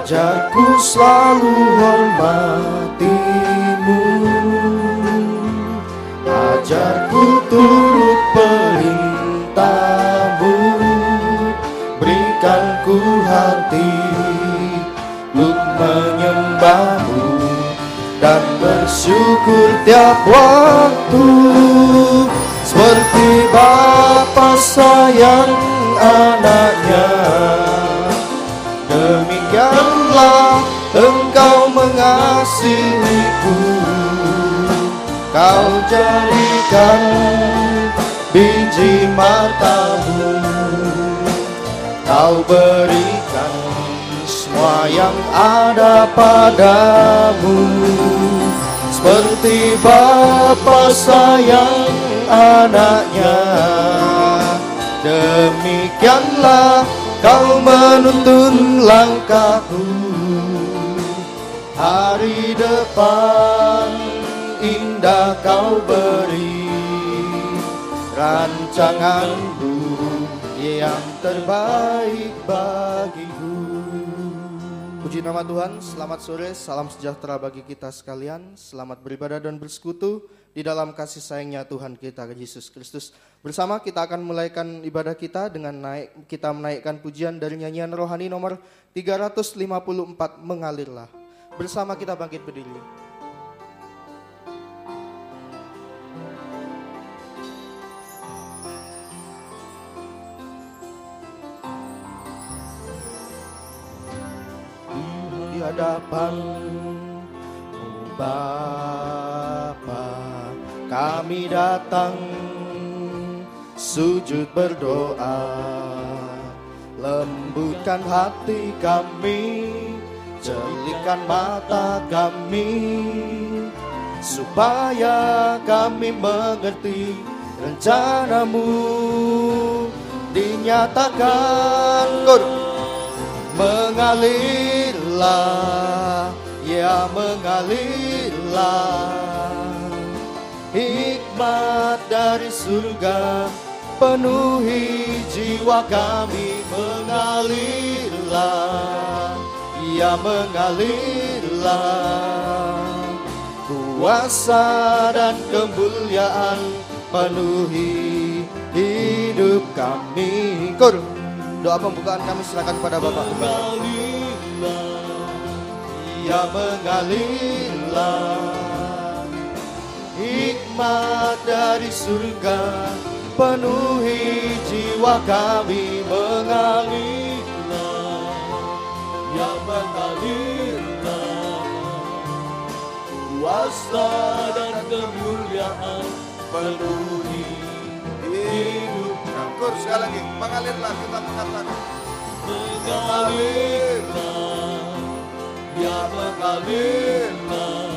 ajarku selalu hormatimu, ajarku turut perintahmu, berikan ku hati untuk menyembahmu dan bersyukur tiap waktu. Seperti Bapa sayang anaknya, demikianlah Engkau mengasihiku. Kau jadikan biji matamu, Kau berikan semua yang ada padamu. Seperti Bapa sayang anaknya, demikianlah Kau menuntun langkahku. Hari depan indah Kau beri, rancanganmu yang terbaik bagiku. Puji nama Tuhan, selamat sore, salam sejahtera bagi kita sekalian. Selamat beribadah dan bersekutu di dalam kasih sayangnya Tuhan kita Yesus Kristus. Bersama kita akan mulaikan ibadah kita dengan kita menaikkan pujian dari nyanyian rohani nomor 354, Mengalirlah. Bersama kita bangkit berdiri. Hadapanmu Bapa, kami datang sujud berdoa. Lembutkan hati kami, jelikan mata kami, supaya kami mengerti rencanamu dinyatakan. Mengalirlah, ya mengalirlah, hikmat dari surga penuhi jiwa kami. Mengalirlah, ya mengalirlah, kuasa dan kemuliaan penuhi hidup kami. Doa pembukaan kami serahkan kepada Bapak. Mengalirlah, ya mengalirlah, hikmat dari surga penuhi jiwa kami. Mengalirlah, ya mengalirlah, kuasa dan kemuliaan penuhi hidup. Kur sekali lagi, mengalirlah, kita mengatakan mengalirlah, ya mengalirlah,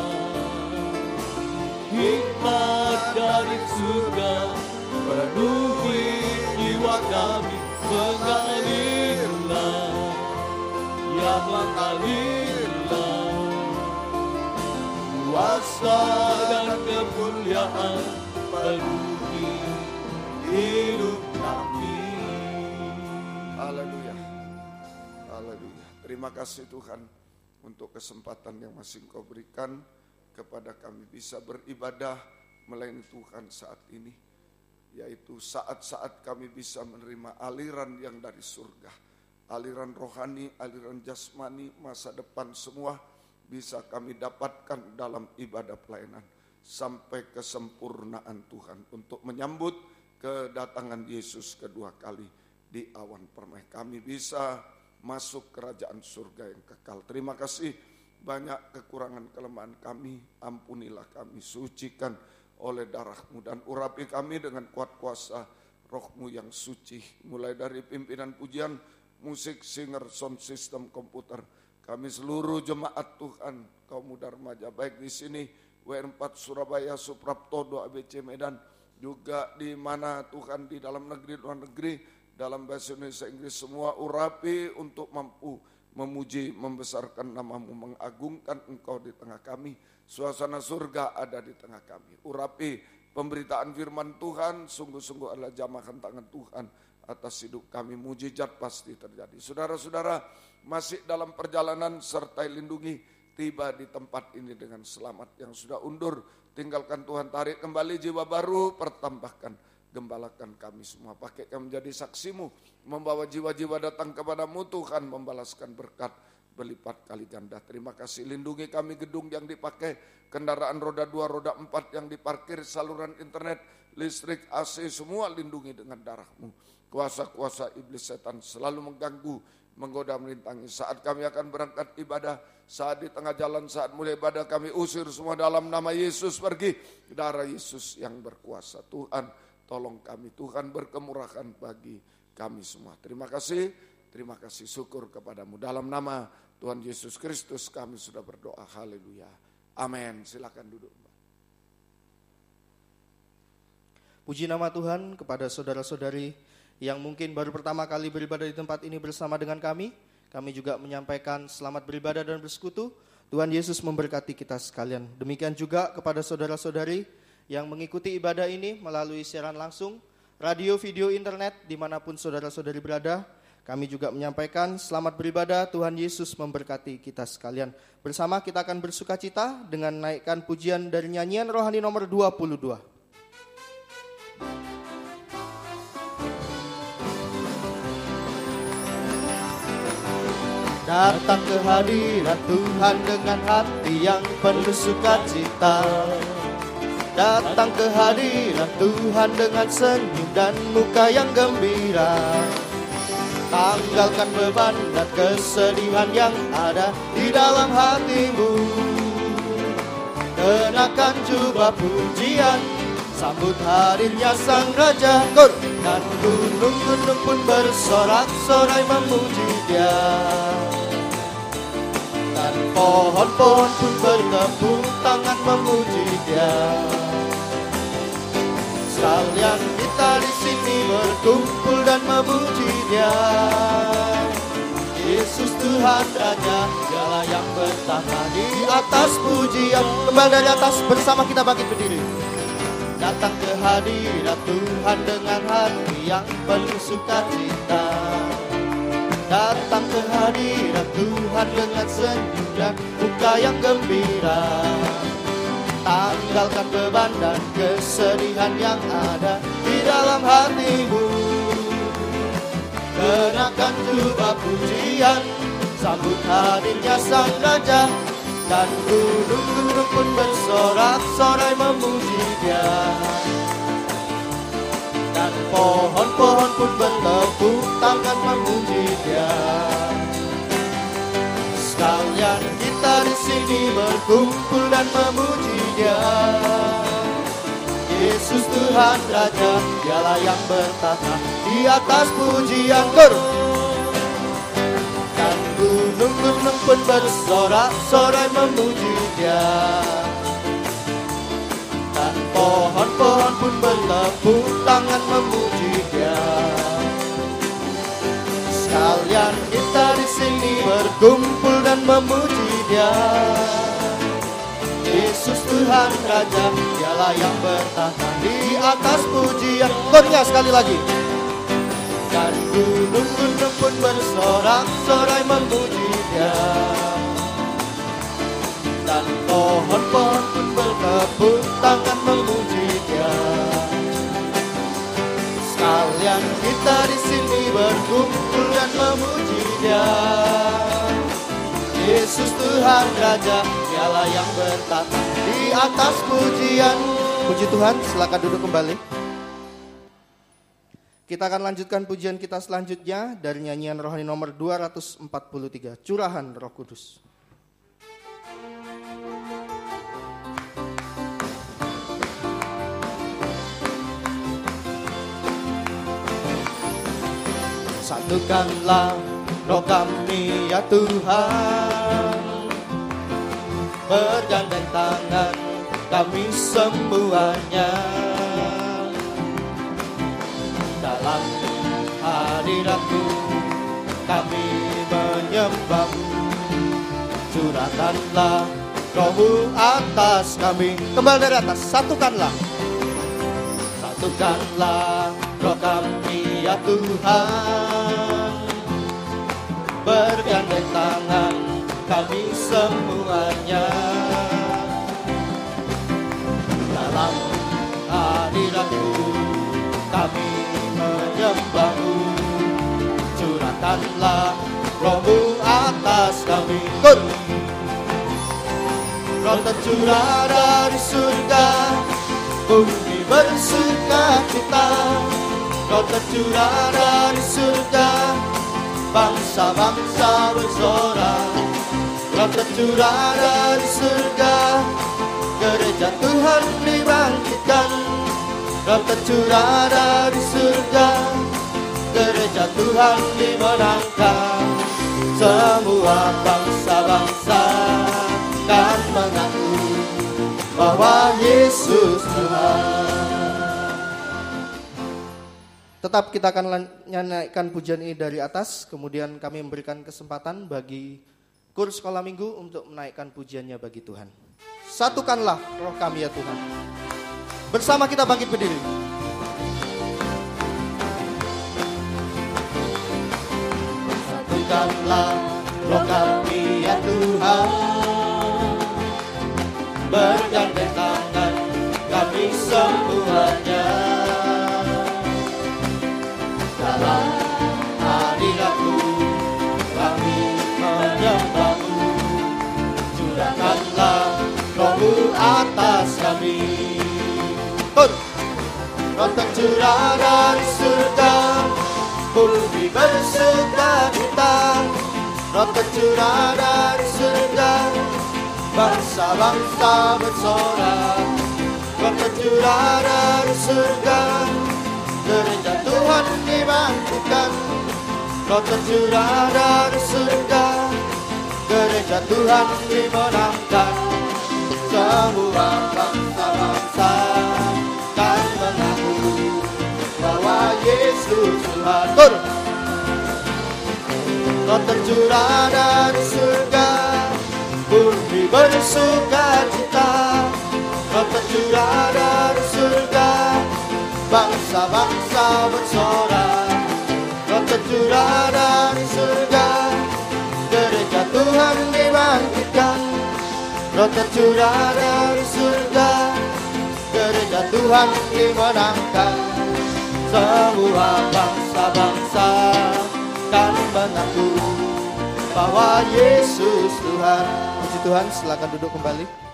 hikmat dari surga penuhi jiwa kami. Mengalirlah, ya mengalirlah, kuasa dan kemuliaan penuhi hidup kami. Haleluya. Haleluya. Terima kasih Tuhan untuk kesempatan yang masih Engkau berikan kepada kami bisa beribadah melayani Tuhan saat ini, yaitu saat-saat kami bisa menerima aliran yang dari surga, aliran rohani, aliran jasmani, masa depan semua bisa kami dapatkan dalam ibadah pelayanan sampai kesempurnaan Tuhan untuk menyambut kedatangan Yesus kedua kali di awan permai. Kami bisa masuk kerajaan surga yang kekal. Terima kasih, banyak kekurangan kelemahan kami, ampunilah kami, sucikan oleh darah-Mu dan urapi kami dengan kuat kuasa Roh-Mu yang suci. Mulai dari pimpinan pujian, musik, singer, sound system, komputer, kami seluruh jemaat Tuhan, kaum muda remaja baik di sini W4 Surabaya, Suprapto, ABC Medan, juga di mana Tuhan di dalam negeri, luar negeri, dalam bahasa Indonesia, Inggris, semua urapi untuk mampu memuji, membesarkan nama-Mu, mengagungkan Engkau di tengah kami. Suasana surga ada di tengah kami. Urapi pemberitaan firman Tuhan, sungguh-sungguh adalah jamahan tangan Tuhan. atas hidup kami. Mujizat pasti terjadi. Saudara-saudara masih dalam perjalanan, sertai lindungi, tiba di tempat ini dengan selamat. Yang sudah undur, tinggalkan Tuhan, tarik kembali jiwa baru, pertambahkan, gembalakan kami semua. Pakai kami menjadi saksimu, membawa jiwa-jiwa datang kepadamu Tuhan, membalaskan berkat berlipat kali ganda. Terima kasih, lindungi kami gedung yang dipakai, kendaraan roda 2, roda 4 yang diparkir, saluran internet, listrik, AC, semua lindungi dengan darah-Mu. Kuasa-kuasa iblis setan selalu mengganggu, menggoda, merintangi. Saat kami akan berangkat ibadah, saat di tengah jalan, saat mulai ibadah, kami usir semua dalam nama Yesus, pergi. Darah Yesus yang berkuasa. Tuhan, tolong kami. Tuhan, berkemurahan bagi kami semua. Terima kasih, syukur kepadamu. Dalam nama Tuhan Yesus Kristus kami sudah berdoa. Haleluya. Amin. Silakan duduk. Puji nama Tuhan kepada saudara-saudari yang mungkin baru pertama kali beribadah di tempat ini bersama dengan kami. Kami juga menyampaikan selamat beribadah dan bersekutu. Tuhan Yesus memberkati kita sekalian. Demikian juga kepada saudara-saudari yang mengikuti ibadah ini melalui siaran langsung, radio, video, internet, dimanapun saudara-saudari berada. Kami juga menyampaikan selamat beribadah, Tuhan Yesus memberkati kita sekalian. Bersama kita akan bersukacita dengan naikkan pujian dari nyanyian rohani nomor 22. Datang ke hadirat Tuhan dengan hati yang penuh sukacita. Datang ke hadirat Tuhan dengan senyum dan muka yang gembira. Tanggalkan beban dan kesedihan yang ada di dalam hatimu. Kenakan jubah pujian, sambut hadirnya Sang Raja. Dan gunung-gunung pun bersorak-sorai memuji Dia. Dan pohon-pohon pun bertepuk tangan memuji Dia. Sekalian kita di sini berkumpul dan memuji Dia. Yesus Tuhan Raja, Dialah yang bertahta di atas pujian. Kembali dari atas, bersama kita bangkit berdiri. Datang ke hadirat Tuhan dengan hati yang penuh sukacita. Datang ke hadirat Tuhan dengan senyum dan muka yang gembira. Tanggalkan beban dan kesedihan yang ada di dalam hatimu. Kenakan jubah pujian, sambut hadirnya Sang Raja. Dan gunung-gunung pun bersorak-sorai memuji Dia. Dan pohon-pohon pun bertepuk tangan memuji Dia. Sekalian kita di sini berkumpul dan memuji Dia. Yesus Tuhan Raja, Dialah yang bertahta di atas pujian. Dan gunung-gunung pun bersorak-sorai memuji Dia. Dan pohon-pohon pun bertepuk tangan memuji Dia. Sekalian kita di sini berkumpul dan memuji Dia. Yesus Tuhan Raja, Dialah yang bertahta di atas pujian. Korinnya sekali lagi. Dan gunung-gunung pun bersorak-sorai memuji Dia. Dan pohon-pohon pun bertepuk tangan memuji Dia. Sekalian kita di sini berkumpul dan memuji Dia. Yesus Tuhan Raja, Dialah yang bertahta di atas pujian. Puji Tuhan, silakan duduk kembali. Kita akan lanjutkan pujian kita selanjutnya dari nyanyian rohani nomor 243, Curahan Roh Kudus. Satukanlah roh kami ya Tuhan, bergandeng tangan kami semuanya. Dalam hadirat-Mu kami menyembah-Mu. Curahkanlah Roh-Mu atas kami. Kembali dari atas, satukanlah roh kami ya Tuhan, bergandeng tangan kami semuanya dalam hadirat-Mu kami menyembah-Mu. Curahkanlah Roh-Mu atas kami. Roh tercurah dari surga, bumi bersuka cita. Roh tercurah dari surga, bangsa-bangsa bersorak. Roh tercurah dari surga, gereja Tuhan dibangkitkan. Roh tercurah dari surga, gereja Tuhan dimenangkan. Semua bangsa-bangsa kan mengaku bahwa Yesus Tuhan. Tetap kita akan naikkan pujian ini dari atas. Kemudian kami memberikan kesempatan bagi kurs sekolah minggu untuk menaikkan pujiannya bagi Tuhan. Satukanlah roh kami ya Tuhan. Bersama kita bangkit berdiri. Satukanlah roh kami ya Tuhan, bergandeng tangan kami semuanya dalam hadirat-Mu kami menyembah-Mu. Curahkanlah Roh-Mu atas kami. Roh tercurah dari surga, bumi bersuka cita. Roh tercurah dari surga, bangsa-bangsa bersorak. Roh tercurah dari surga, gereja Tuhan dibangkitkan. Roh tercurah dari surga, gereja Tuhan dimenangkan. Semua bangsa-bangsa kan mengaku bahwa Yesus Tuhan. Roh tercurah dari surga, bumi bersuka cita. Roh tercurah dari surga, bangsa-bangsa bersorak. Roh tercurah dari surga, gereja Tuhan dibangkitkan. Roh tercurah dari surga, gereja Tuhan dimenangkan. Semua bangsa-bangsa kan mengaku bahwa Yesus Tuhan. Puji Tuhan, silakan duduk kembali.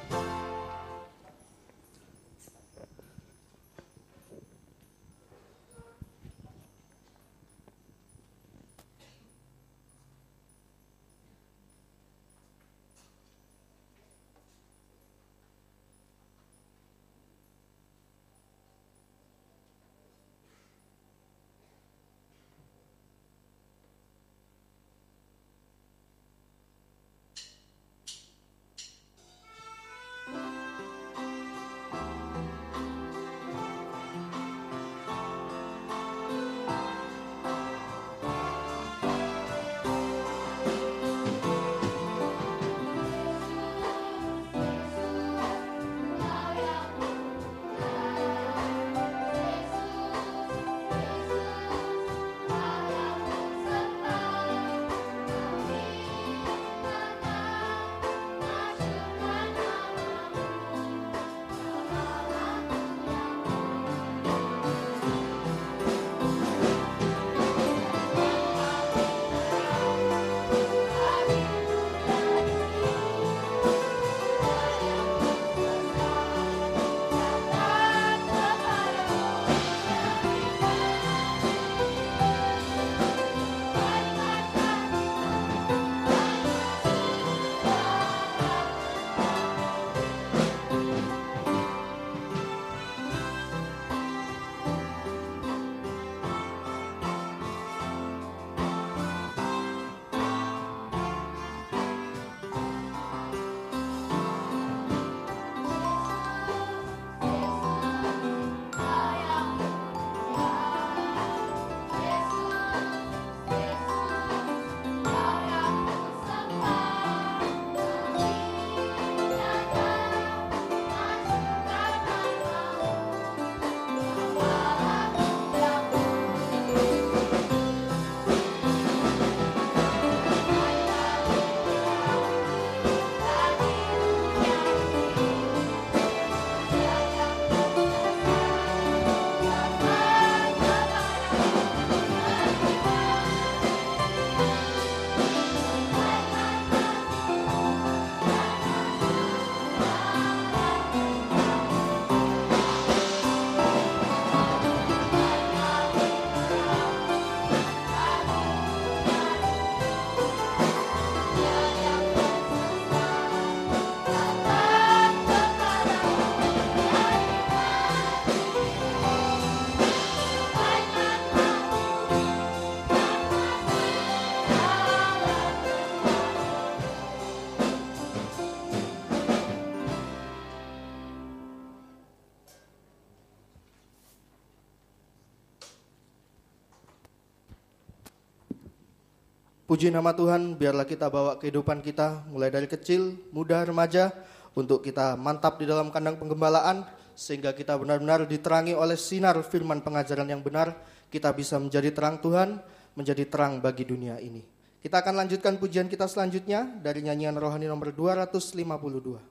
Puji nama Tuhan, biarlah kita bawa kehidupan kita mulai dari kecil, muda, remaja, untuk kita mantap di dalam kandang penggembalaan, sehingga kita benar-benar diterangi oleh sinar firman pengajaran yang benar, kita bisa menjadi terang Tuhan, menjadi terang bagi dunia ini. Kita akan lanjutkan pujian kita selanjutnya dari nyanyian rohani nomor 252.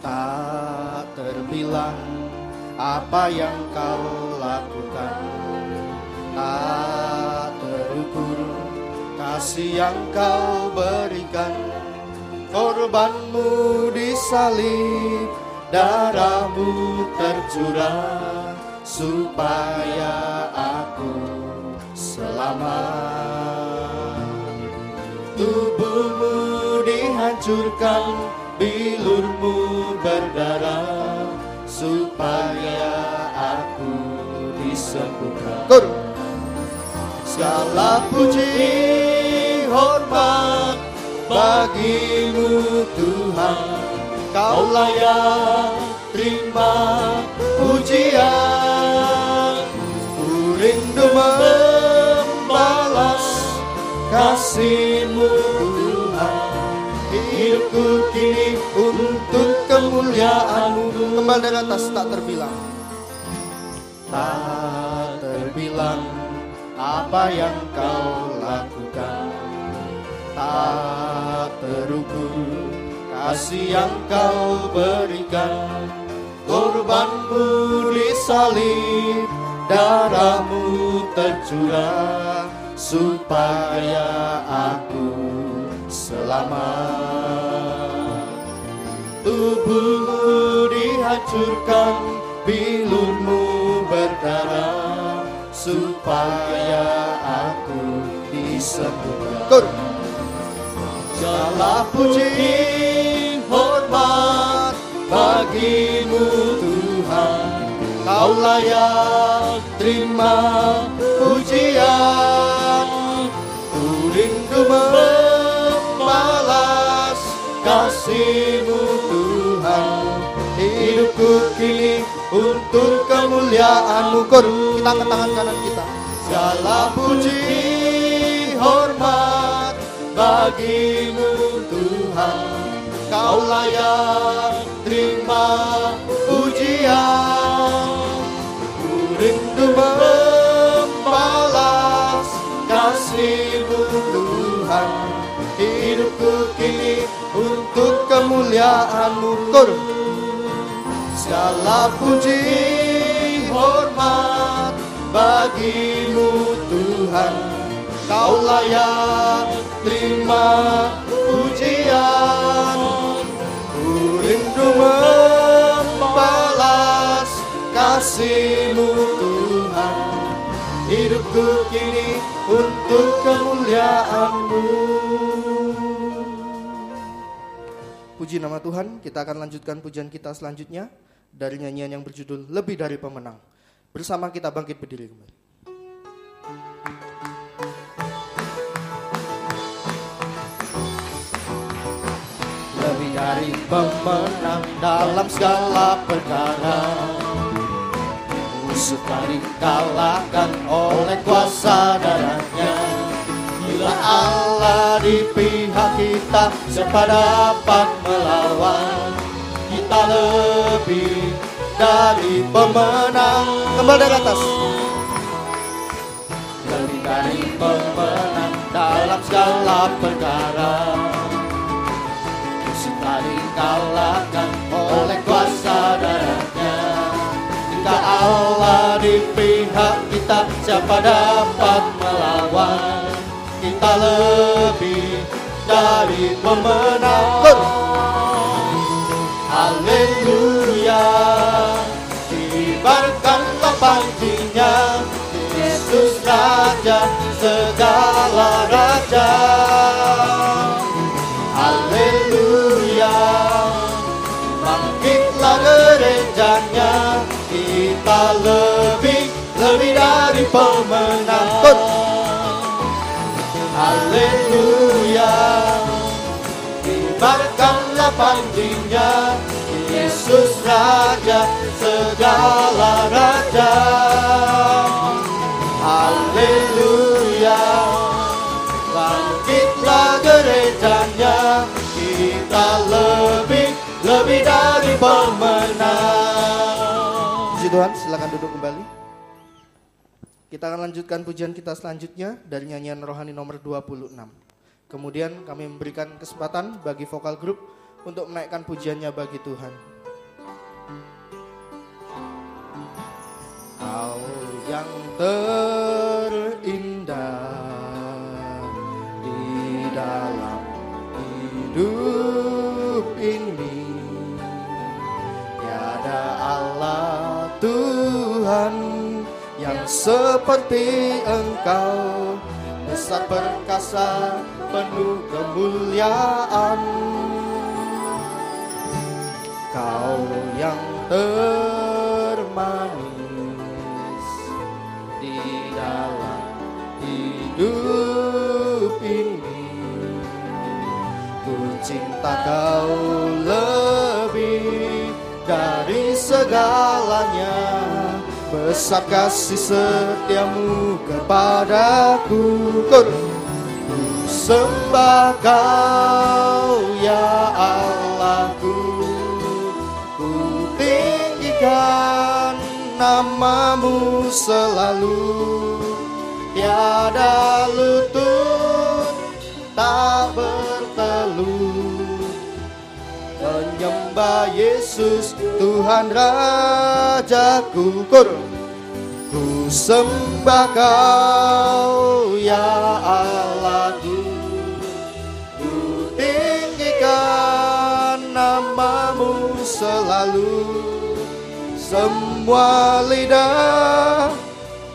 Tak terbilang apa yang kau lakukan, tak terukur kasih yang kau berikan. Korbanmu disalib, darahmu tercurah, supaya aku selamat. Tubuhmu dihancurkan, bilurmu berdarah, supaya aku disembuhkan. Segala puji hormat bagimu Tuhan, Kau layak terima pujian. Ku rindu membalas kasih-Mu Tuhan, hidupku kini untuk kemuliaan-Mu. Kembali dari atas, tak terbilang, tak terbilang apa yang Kau lakukan, tak terukur kasih yang Kau berikan. Korbanmu disalib, darahmu tercurah, supaya aku selamat. Tubuhmu dihancurkan, bilurmu berdarah, supaya aku disembuhkan. Segala puji hormat bagimu Tuhan, Kau layak terima pujian. Ku rindu membalas kasih-Mu Tuhan, hidupku kini untuk kemuliaan-Mu. Kita angkat tangan kanan kita. Segala puji hormat bagimu Tuhan, Kau layak terima pujian. Ku rindu membalas kasih-Mu Tuhan, hidupku kini untuk kemuliaan-Mu. Segala puji hormat bagimu Tuhan, Kau layak terima pujian. Ku rindu membalas kasih-Mu Tuhan, hidupku kini untuk kemuliaan-Mu. Puji nama Tuhan, kita akan lanjutkan pujian kita selanjutnya dari nyanyian yang berjudul Lebih Dari Pemenang. Bersama kita bangkit berdiri kembali. Lebih dari pemenang dalam segala perkara, musuh tak dikalahkan oleh kuasa darah-Nya. Bila Allah di pihak kita, siapa dapat melawan? Kita lebih dari pemenang. Kembali dari atas. Lebih dari pemenang dalam segala perkara, musuh tak dikalahkan oleh kuasa darah-Nya. Jika Allah di pihak kita, siapa dapat melawan? Kita lebih dari pemenang. Haleluya, kibarkanlah panjinya, Yesus Raja segala raja. Haleluya, bangkitlah gerejanya, kita lebih dari pemenang. Haleluya, kibarkanlah panjinya, Yesus Raja segala raja. Haleluya, bangkitlah gerejanya, kita lebih dari pemenang. Puji Tuhan, silakan duduk kembali. Kita akan lanjutkan pujian kita selanjutnya dari nyanyian rohani nomor 26. Kemudian kami memberikan kesempatan bagi vokal grup untuk menaikkan pujiannya bagi Tuhan. Kau yang terindah di dalam hidup ini, tiada Allah Tuhan yang seperti Engkau, besar perkasa penuh kemuliaan. Kau yang termanis di dalam hidup ini, ku cinta Kau lebih dari segalanya, besar kasih setiamu kepadaku. Ku sembah Kau ya Allahku, ku tinggikan namamu selalu, tiada lutut tak bertelut, menyembah Yesus Tuhan Rajaku. Ku sembah Kau ya Allahku, ku tinggikan namamu selalu, semua lidah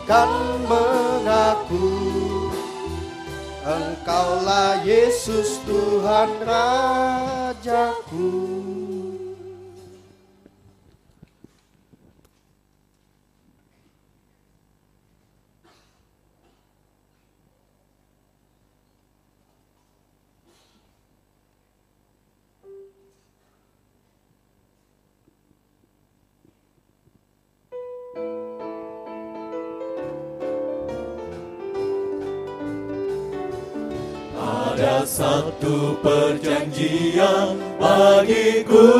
kan mengaku Engkaulah Yesus Tuhan Rajaku. Ada satu perjanjian bagiku,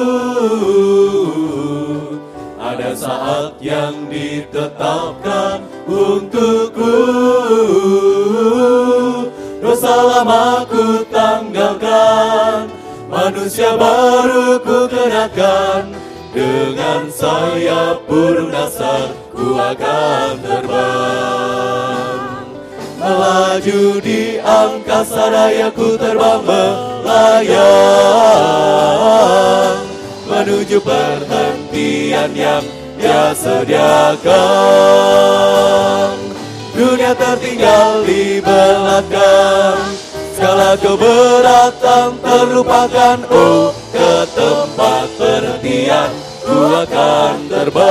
ada saat yang ditetapkan untukku. Dosa lama ku tanggalkan, manusia baru ku kenakan. Dengan sayap burung dasar ku akan terbang, melaju di angkasa raya ku terbang melayang, menuju perhentian yang Dia sediakan. Dunia tertinggal di belakang, segala keberatan terlupakan. Oh, ke tempat perhentian ku akan terbang.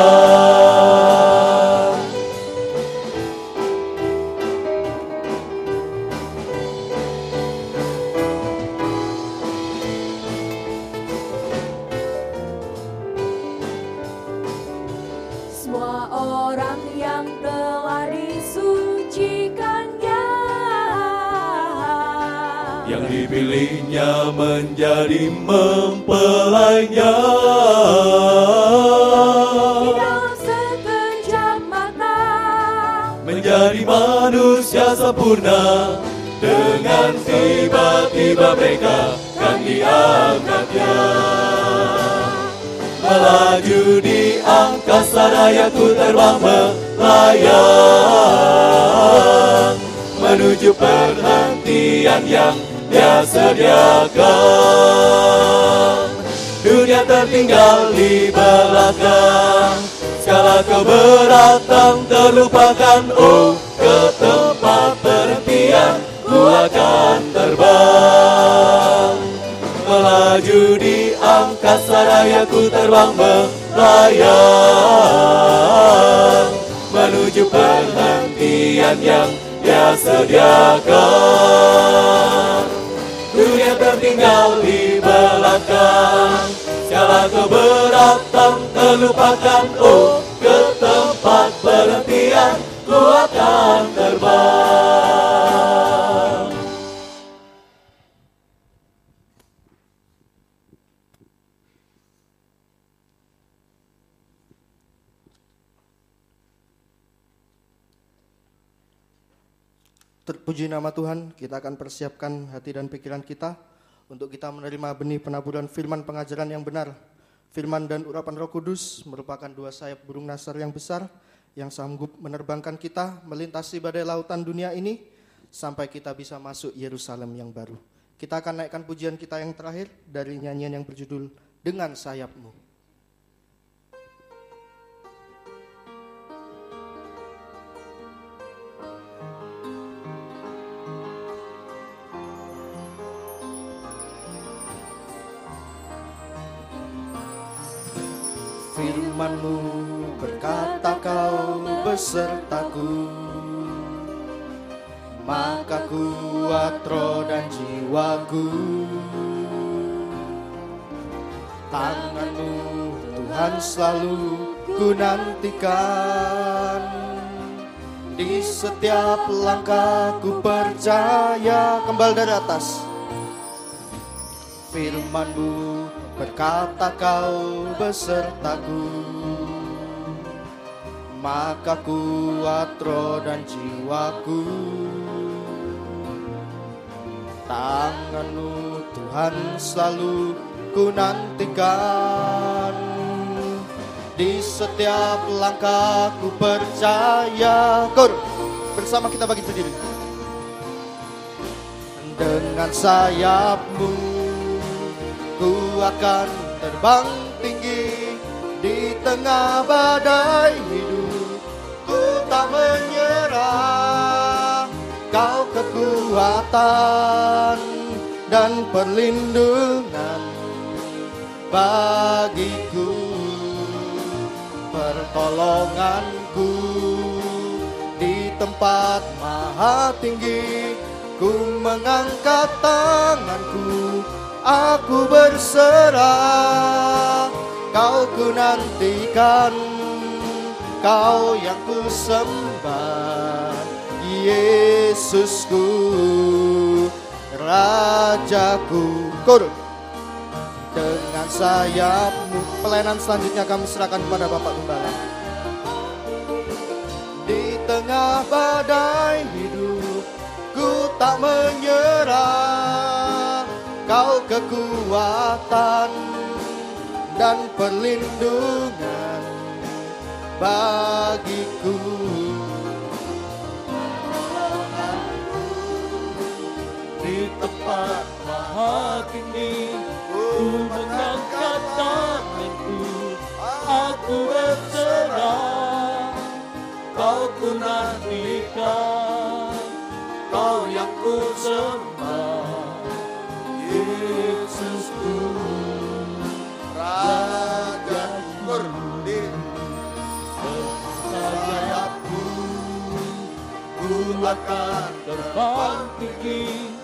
Semua orang yang telah disucikannya, yang dipilihnya menjadi mempelainya, di dalam sekejap mata menjadi manusia sempurna. Dengan tiba-tiba mereka kan diangkatnya, melaju di angkasa raya ku terbang melayang, menuju perhentian yang Dia sediakan. Dunia tertinggal di belakang, segala keberatan terlupakan. Oh, ke tempat perhentian ku akan terbang, melaju di angkasa raya ku terbang melayang, menuju perhentian yang Dia sediakan. Dunia tertinggal di belakang, segala Bila keberatan terlupakan, oh ke tempat perhentian ku akan terbang. Terpuji nama Tuhan, kita akan persiapkan hati dan pikiran kita untuk kita menerima benih penaburan firman pengajaran yang benar. Firman dan urapan Roh Kudus merupakan dua sayap burung nasar yang besar yang sanggup menerbangkan kita melintasi badai lautan dunia ini sampai kita bisa masuk Yerusalem yang baru. Kita akan naikkan pujian kita yang terakhir dari nyanyian yang berjudul Dengan Sayapmu. Firman-Mu berkata kau besertaku, maka kuat roh dan jiwaku. Tangan-Mu Tuhan selalu ku nantikan, di setiap langkah ku percaya. Kembali dari atas. Firman-Mu berkata kau besertaku, maka kuat roh dan jiwaku. Tangan-Mu Tuhan selalu ku nantikan, di setiap langkah ku percaya. Kor, bersama kita bagi berdiri. Dengan sayap-Mu ku akan terbang tinggi di tengah badai hidup. Ku tak menyerah, kau kekuatan dan perlindungan bagiku, pertolonganku di tempat maha tinggi. Ku mengangkat tanganku, aku berserah, kau ku nantikan, kau yang ku sembah, Yesusku, Rajaku. Kur, dengan sayap-Mu. Pelayanan selanjutnya kami serahkan kepada Bapak Gembala. Di tengah badai hidup, ku tak menyerah, kau kekuatan dan perlindungan bagiku. Di tempat maha tinggi ku mengangkat tanganku, aku berserah, kau ku nantikan, kau yang ku sembah, Yesusku, Rajaku. Sayapku ku akan terbang tinggi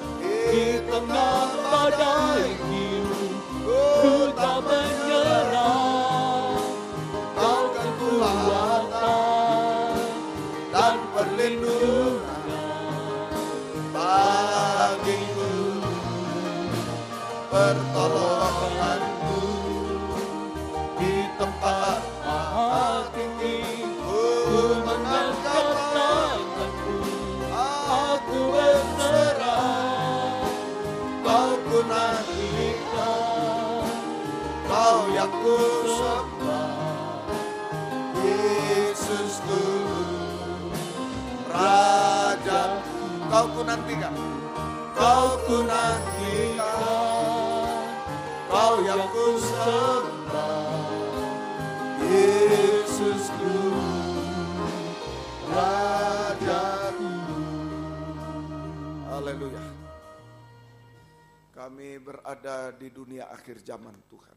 di tengah badai hidup. Ku tak menyerah, kau kekuatan dan perlindungan bagiku, pertolonganku di tempat maha tinggi. Ku mengangkat tanganku, aku berserah, kau ku nantikan, kau yang ku sembah, Yesusku, Raja. Kau ku nantikan, kau ku nantikan, kau yang ku sembah, Yesusku, Rajaku. Haleluya. Kami berada di dunia akhir zaman Tuhan.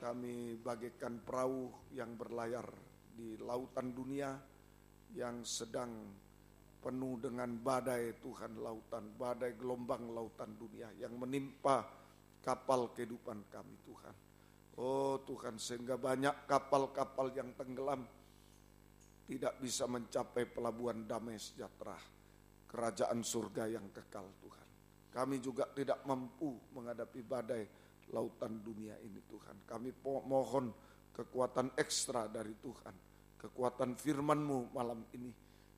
Kami bagaikan perahu yang berlayar di lautan dunia yang sedang penuh dengan badai Tuhan lautan, badai gelombang lautan dunia yang menimpa kapal kehidupan kami Tuhan. Oh Tuhan, sehingga banyak kapal-kapal yang tenggelam tidak bisa mencapai pelabuhan damai sejahtera, kerajaan surga yang kekal Tuhan. Kami juga tidak mampu menghadapi badai lautan dunia ini Tuhan. Kami mohon kekuatan ekstra dari Tuhan, kekuatan firman-Mu malam ini.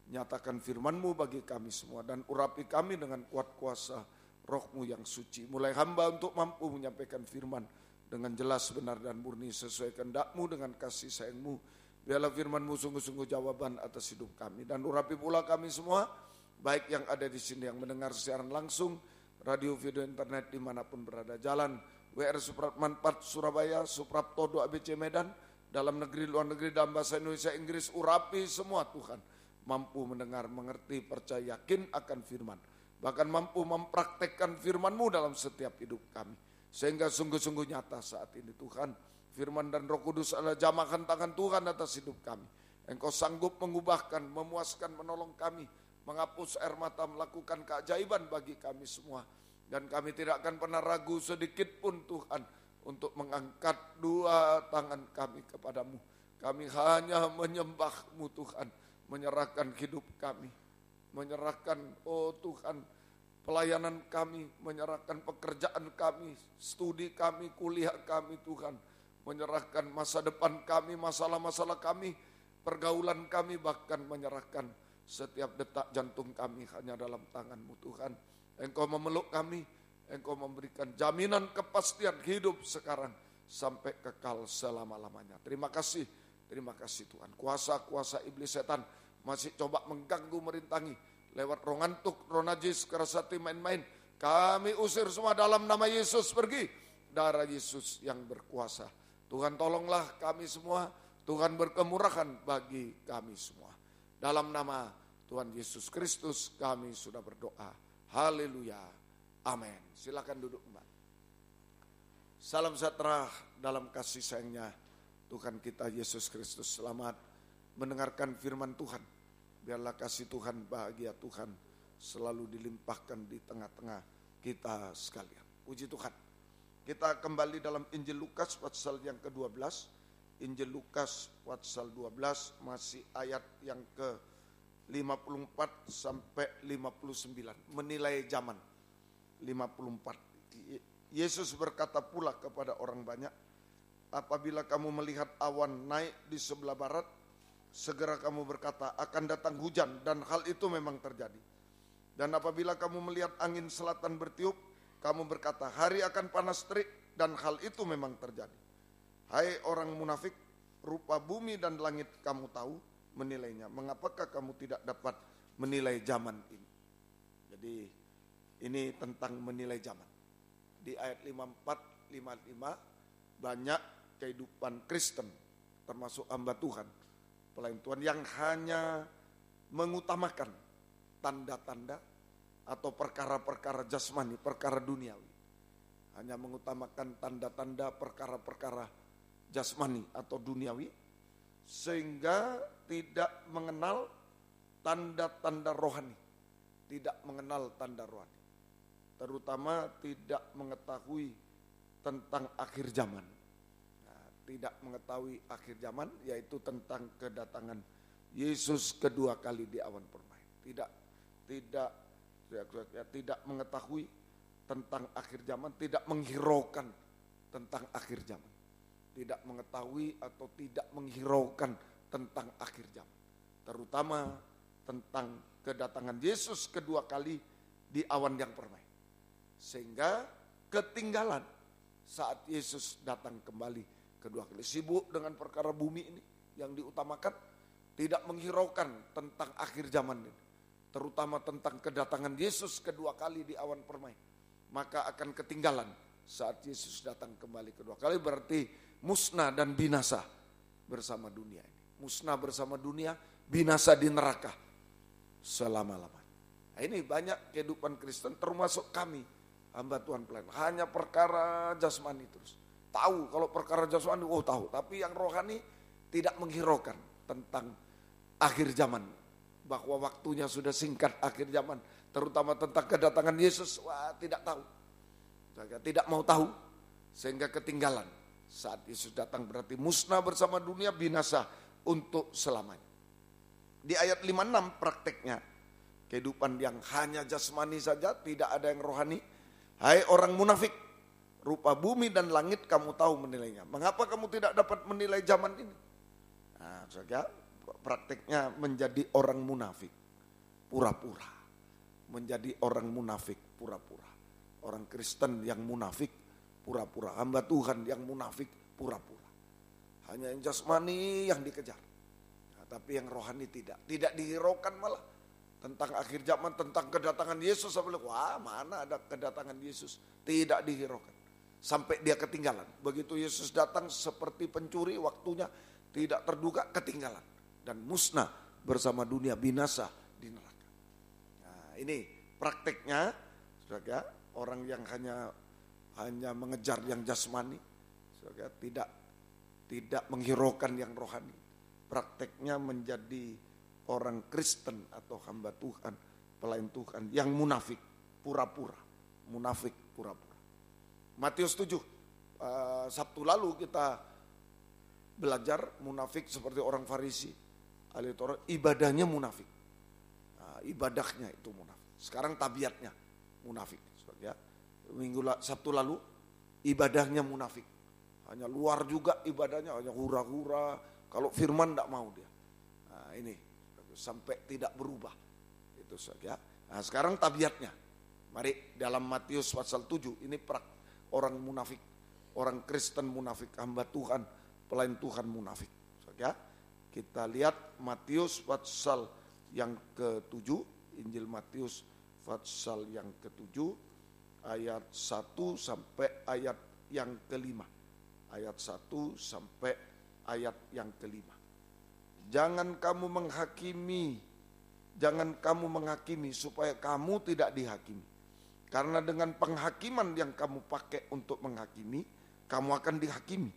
Nyatakan firman-Mu bagi kami semua dan urapi kami dengan kuat kuasa Roh-Mu yang suci. Mulai hamba untuk mampu menyampaikan firman dengan jelas, benar dan murni sesuai kehendak-Mu dengan kasih sayang-Mu. Biarlah firman-Mu sungguh-sungguh jawaban atas hidup kami. Dan urapi pula kami semua, baik yang ada di sini yang mendengar siaran langsung, radio, video, internet dimanapun berada. Jalan WR Supratman 4 Surabaya, Supraptodo ABC Medan, dalam negeri, luar negeri, dalam bahasa Indonesia, Inggris, urapi semua Tuhan. Mampu mendengar, mengerti, percaya, yakin akan firman. Bahkan mampu mempraktekkan firman-Mu dalam setiap hidup kami. Sehingga sungguh-sungguh nyata saat ini Tuhan. Firman dan Roh Kudus adalah jamahan tangan Tuhan atas hidup kami. Engkau sanggup mengubahkan, memuaskan, menolong kami. Menghapus air mata, melakukan keajaiban bagi kami semua. Dan kami tidak akan pernah ragu sedikit pun Tuhan. Untuk mengangkat dua tangan kami kepadamu. Kami hanya menyembah-Mu Tuhan. Menyerahkan hidup kami. Menyerahkan, oh Tuhan, pelayanan kami, menyerahkan pekerjaan kami, studi kami, kuliah kami Tuhan. Menyerahkan masa depan kami, masalah-masalah kami, pergaulan kami, bahkan menyerahkan setiap detak jantung kami hanya dalam tangan-Mu Tuhan. Engkau memeluk kami, Engkau memberikan jaminan kepastian hidup sekarang sampai kekal selama-lamanya. Terima kasih Tuhan. Kuasa-kuasa iblis setan masih coba mengganggu, merintangi lewat roh ngantuk, roh najis, keras hati, main-main. Kami usir semua dalam nama Yesus, pergi. Darah Yesus yang berkuasa. Tuhan tolonglah kami semua. Tuhan berkemurahan bagi kami semua. Dalam nama Tuhan Yesus Kristus kami sudah berdoa. Haleluya. Amin. Silakan duduk kembali. Salam sejahtera dalam kasih sayangnya Tuhan kita Yesus Kristus. Selamat mendengarkan firman Tuhan. Biarlah kasih Tuhan, bahagia Tuhan selalu dilimpahkan di tengah-tengah kita sekalian. Puji Tuhan. Kita kembali dalam Injil Lukas pasal yang ke-12. Injil Lukas pasal 12 masih ayat yang ke-54 sampai 59. Menilai zaman 54. Yesus berkata pula kepada orang banyak, apabila kamu melihat awan naik di sebelah barat, segera kamu berkata akan datang hujan, dan hal itu memang terjadi. Dan apabila kamu melihat angin selatan bertiup, kamu berkata hari akan panas terik, dan hal itu memang terjadi. Hai orang munafik, rupa bumi dan langit kamu tahu menilainya. Mengapakah kamu tidak dapat menilai zaman ini? Jadi ini tentang menilai zaman. Di ayat 54, 55 banyak kehidupan Kristen termasuk hamba Tuhan, pelayan Tuhan yang hanya mengutamakan tanda-tanda atau perkara-perkara jasmani, perkara duniawi. Hanya mengutamakan tanda-tanda perkara-perkara jasmani atau duniawi, sehingga tidak mengenal tanda-tanda rohani, tidak mengenal tanda rohani. Terutama tidak mengetahui tentang akhir zaman. Nah, tidak mengetahui akhir zaman, yaitu tentang kedatangan Yesus kedua kali di awan permai. Tidak mengetahui tentang akhir zaman, tidak menghiraukan tentang akhir zaman. Tidak mengetahui atau tidak menghiraukan tentang akhir zaman. Terutama tentang kedatangan Yesus kedua kali di awan yang permai. Sehingga ketinggalan saat Yesus datang kembali kedua kali. Sibuk dengan perkara bumi ini yang diutamakan, tidak menghiraukan tentang akhir zaman ini. Terutama tentang kedatangan Yesus kedua kali di awan permai. Maka akan ketinggalan saat Yesus datang kembali kedua kali, berarti musnah dan binasa bersama dunia ini. Musnah bersama dunia, binasa di neraka selama-lamanya. Nah, ini banyak kehidupan Kristen termasuk kami, hamba Tuhan pelayan. Hanya perkara jasmani terus. Tahu kalau perkara jasmani, oh tahu. Tapi yang rohani tidak menghiraukan tentang akhir zaman. Bahwa waktunya sudah singkat akhir zaman. Terutama tentang kedatangan Yesus, wah tidak tahu. Tidak mau tahu, sehingga ketinggalan Saat Yesus datang berarti musnah bersama dunia, binasa untuk selamanya. Di ayat 56 prakteknya, kehidupan yang hanya jasmani saja, tidak ada yang rohani. Hai orang munafik, rupa bumi dan langit kamu tahu menilainya. Mengapa kamu tidak dapat menilai zaman ini? Nah, saudara, prakteknya menjadi orang munafik, pura-pura. Menjadi orang munafik, pura-pura. Orang Kristen yang munafik, pura-pura. Hamba Tuhan yang munafik, pura-pura. Hanya yang jasmani yang dikejar. Nah, tapi yang rohani tidak dihiraukan malah. Tentang akhir zaman, tentang kedatangan Yesus. Wah, mana ada kedatangan Yesus. Tidak dihiraukan. Sampai dia ketinggalan. Begitu Yesus datang seperti pencuri, waktunya tidak terduga, ketinggalan. Dan musnah bersama dunia, binasa di neraka. Nah, ini prakteknya, saudara, orang yang hanya mengejar yang jasmani, saudara, tidak menghiraukan yang rohani. Prakteknya menjadi orang Kristen atau hamba Tuhan, pelayan Tuhan yang munafik, pura-pura. Munafik, pura-pura. Matius 7, Sabtu lalu kita belajar munafik seperti orang Farisi, ahli Taurat, ibadahnya munafik. Nah, ibadahnya itu munafik. Sekarang tabiatnya munafik. Ya. Sabtu lalu ibadahnya munafik. Hanya luar juga ibadahnya, hanya hura-hura. Kalau firman tidak mau dia. Nah, ini sampai tidak berubah. Itu saja. Nah, sekarang tabiatnya. Mari dalam Matius pasal 7 ini orang munafik, orang Kristen munafik, hamba Tuhan, pelayan Tuhan munafik. Saja. Kita lihat Matius pasal yang ke-7, Injil Matius pasal yang ke-7 ayat 1 sampai ayat yang ke-5. Ayat 1 sampai ayat yang ke-5. Jangan kamu menghakimi supaya kamu tidak dihakimi. Karena dengan penghakiman yang kamu pakai untuk menghakimi, kamu akan dihakimi.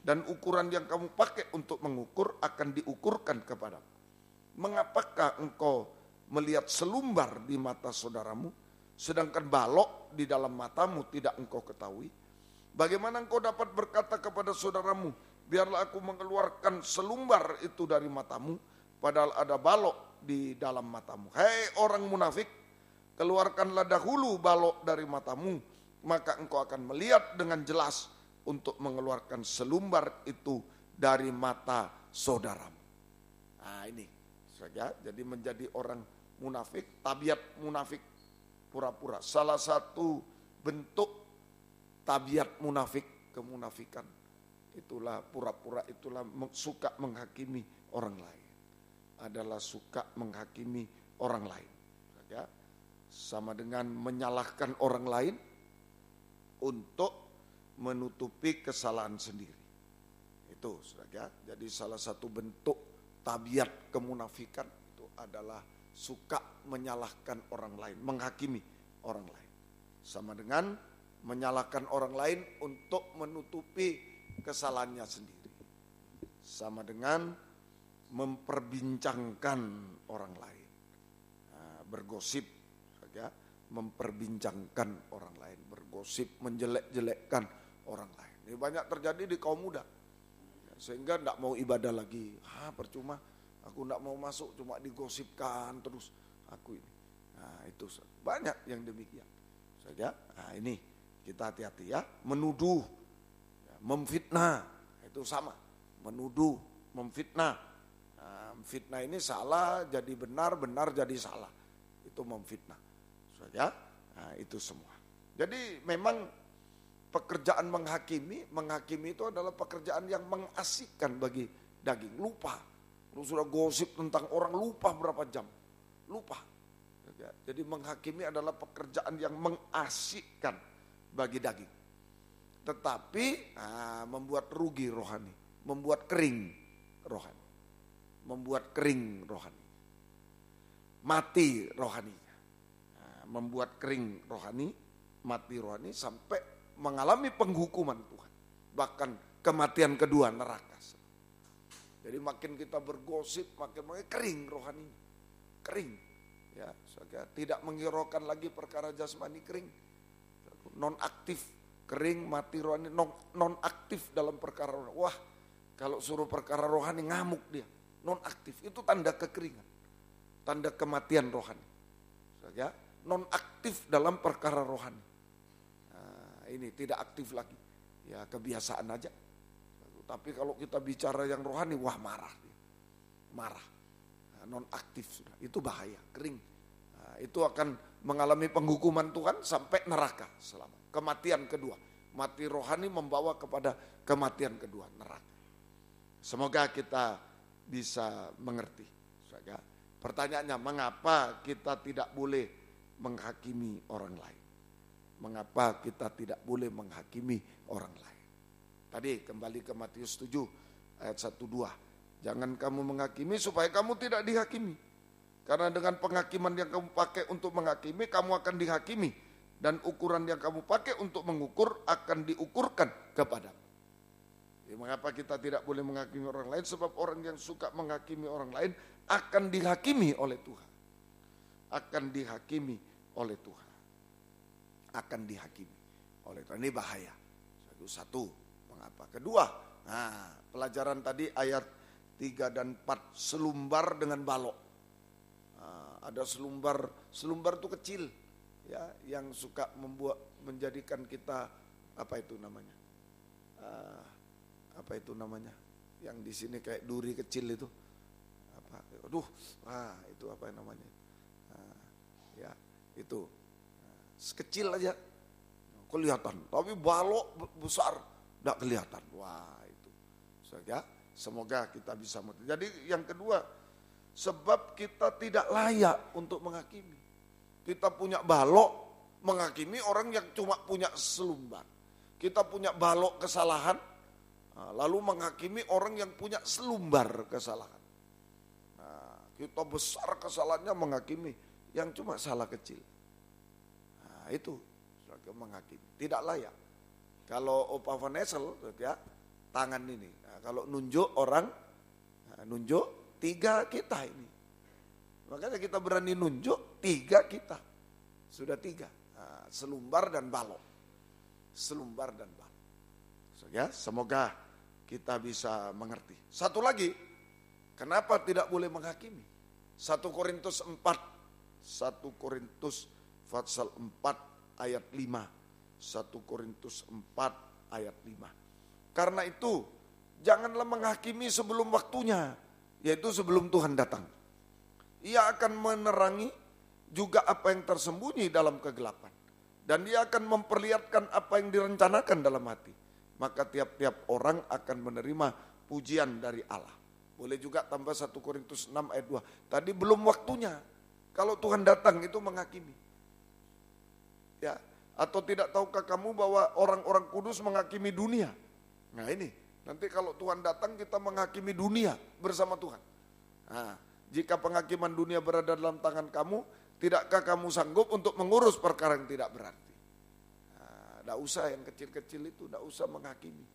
Dan ukuran yang kamu pakai untuk mengukur akan diukurkan kepadamu. Mengapakah engkau melihat selumbar di mata saudaramu, sedangkan balok di dalam matamu tidak engkau ketahui? Bagaimana engkau dapat berkata kepada saudaramu, biarlah aku mengeluarkan selumbar itu dari matamu, padahal ada balok di dalam matamu. Hei orang munafik, keluarkanlah dahulu balok dari matamu, maka engkau akan melihat dengan jelas untuk mengeluarkan selumbar itu dari mata saudaramu. Nah ini saja, jadi menjadi orang munafik, tabiat munafik, pura-pura. Salah satu bentuk tabiat munafik, kemunafikan, itulah pura-pura, itulah suka menghakimi orang lain. Adalah suka menghakimi orang lain. Ya, sama dengan menyalahkan orang lain untuk menutupi kesalahan sendiri. Itu saudara. Jadi salah satu bentuk tabiat kemunafikan itu adalah suka menyalahkan orang lain, menghakimi orang lain. Sama dengan menyalahkan orang lain untuk menutupi kesalahannya sendiri. Sama dengan memperbincangkan orang lain. Nah, bergosip saja, memperbincangkan orang lain, bergosip, menjelek-jelekkan orang lain. Ini banyak terjadi di kaum muda. Sehingga tidak mau ibadah lagi. Percuma, aku tidak mau masuk, cuma digosipkan terus aku ini. Nah, itu banyak yang demikian. Saja. Nah, ini kita hati-hati ya, menuduh, ya, memfitnah, itu sama, menuduh, memfitnah. Nah, fitnah ini salah jadi benar, benar jadi salah, itu memfitnah. Saja, nah, itu semua. Jadi memang pekerjaan menghakimi itu adalah pekerjaan yang mengasihkan bagi daging. Lupa, lu sudah gosip tentang orang, lupa berapa jam, lupa. Jadi menghakimi adalah pekerjaan yang mengasihkan bagi daging. Tetapi membuat rugi rohani, membuat kering rohani. Membuat kering rohani. Mati rohaninya. Membuat kering rohani, mati rohani sampai mengalami penghukuman Tuhan. Bahkan kematian kedua, neraka. Jadi makin kita bergosip, makin kering rohaninya. Kering. Ya, tidak menghiraukan lagi perkara jasmani, kering. Non aktif kering, mati rohani, non aktif dalam perkara rohani. Wah, kalau suruh perkara rohani ngamuk dia, non aktif. Itu tanda kekeringan, tanda kematian rohani. Ya, non aktif dalam perkara rohani. Nah, ini tidak aktif lagi, ya kebiasaan aja. Tapi kalau kita bicara yang rohani, wah marah, marah, nah, non aktif sudah. Itu bahaya, kering. Nah, itu akan mengalami penghukuman Tuhan sampai neraka selama. Kematian kedua, mati rohani membawa kepada kematian kedua, neraka. Semoga kita bisa mengerti. Pertanyaannya, mengapa kita tidak boleh menghakimi orang lain? Mengapa kita tidak boleh menghakimi orang lain? Tadi kembali ke Matius 7 ayat 1-2. Jangan kamu menghakimi supaya kamu tidak dihakimi. Karena dengan penghakiman yang kamu pakai untuk menghakimi, kamu akan dihakimi. Dan ukuran yang kamu pakai untuk mengukur akan diukurkan kepadamu. Ya, mengapa kita tidak boleh menghakimi orang lain? Sebab orang yang suka menghakimi orang lain akan dihakimi oleh Tuhan. Akan dihakimi oleh Tuhan. Akan dihakimi oleh Tuhan. Ini bahaya. Satu, mengapa? Kedua, nah, pelajaran tadi ayat 3 dan 4, selumbar dengan balok. Nah, ada selumbar itu kecil. Ya, yang suka menjadikan kita apa itu namanya, yang di sini kayak duri kecil itu, itu apa namanya, ya itu, sekecil aja, kelihatan, tapi balok besar, tidak kelihatan, wah itu, saja. Semoga kita bisa mengerti. Jadi yang kedua, sebab kita tidak layak untuk menghakimi. Kita punya balok menghakimi orang yang cuma punya selumbar. Kita punya balok kesalahan, lalu menghakimi orang yang punya selumbar kesalahan. Nah, kita besar kesalahannya menghakimi yang cuma salah kecil. Nah, itu menghakimi, tidak layak. Kalau Opa Van Essel, ya, tangan ini, nah, kalau nunjuk orang, nunjuk 3 kita ini. Makanya kita berani nunjuk 3 kita. Sudah 3. Nah, selumbar dan balok. Selumbar dan balok. Ya, semoga kita bisa mengerti. Satu lagi, kenapa tidak boleh menghakimi? 1 Korintus 4. 1 Korintus pasal 4 ayat 5. 1 Korintus 4 ayat 5. Karena itu, janganlah menghakimi sebelum waktunya, yaitu sebelum Tuhan datang. Ia akan menerangi juga apa yang tersembunyi dalam kegelapan. Dan dia akan memperlihatkan apa yang direncanakan dalam hati. Maka tiap-tiap orang akan menerima pujian dari Allah. Boleh juga tambah 1 Korintus 6 ayat 2. Tadi belum waktunya. Kalau Tuhan datang itu menghakimi. Ya, atau tidak tahukah kamu bahwa orang-orang kudus menghakimi dunia? Nah ini, nanti kalau Tuhan datang kita menghakimi dunia bersama Tuhan. Nah, jika penghakiman dunia berada dalam tangan kamu, tidakkah kamu sanggup untuk mengurus perkara yang tidak berarti? Tidak usah yang kecil-kecil itu, tidak usah menghakimi.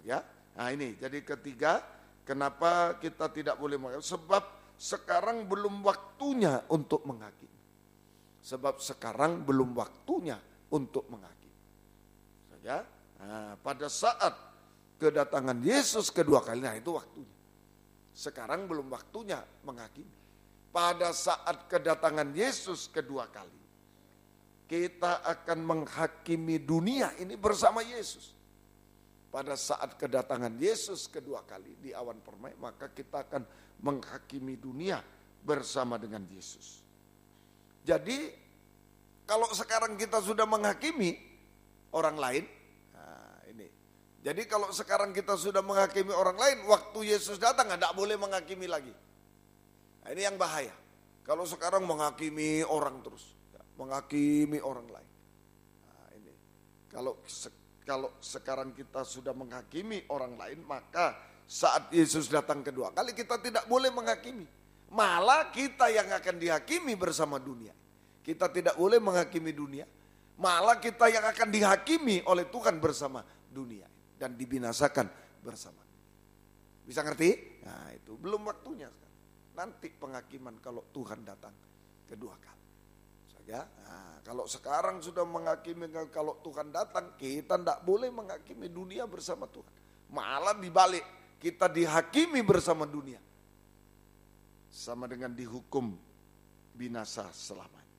Ya, nah ini jadi ketiga, kenapa kita tidak boleh menghakimi? Sebab sekarang belum waktunya untuk menghakimi. Sebab sekarang belum waktunya untuk menghakimi. Ya, nah, pada saat kedatangan Yesus kedua kali, nah itu waktunya. Sekarang belum waktunya menghakimi. Pada saat kedatangan Yesus kedua kali, kita akan menghakimi dunia ini bersama Yesus. Pada saat kedatangan Yesus kedua kali di awan permai, maka kita akan menghakimi dunia bersama dengan Yesus. Jadi kalau sekarang kita sudah menghakimi orang lain, nah ini. Jadi kalau sekarang kita sudah menghakimi orang lain, waktu Yesus datang tidak boleh menghakimi lagi. Nah, ini yang bahaya. Kalau sekarang menghakimi orang terus, menghakimi orang lain. Nah, ini. Kalau sekarang kita sudah menghakimi orang lain, maka saat Yesus datang kedua kali kita tidak boleh menghakimi. Malah kita yang akan dihakimi bersama dunia. Kita tidak boleh menghakimi dunia. Malah kita yang akan dihakimi oleh Tuhan bersama dunia. Dan dibinasakan bersama. Bisa ngerti? Nah itu belum waktunya. Nanti penghakiman kalau Tuhan datang kedua kali. Ya, nah, kalau sekarang sudah menghakimi, kalau Tuhan datang, kita tidak boleh menghakimi dunia bersama Tuhan. Malah dibalik, kita dihakimi bersama dunia. Sama dengan dihukum binasa selamanya.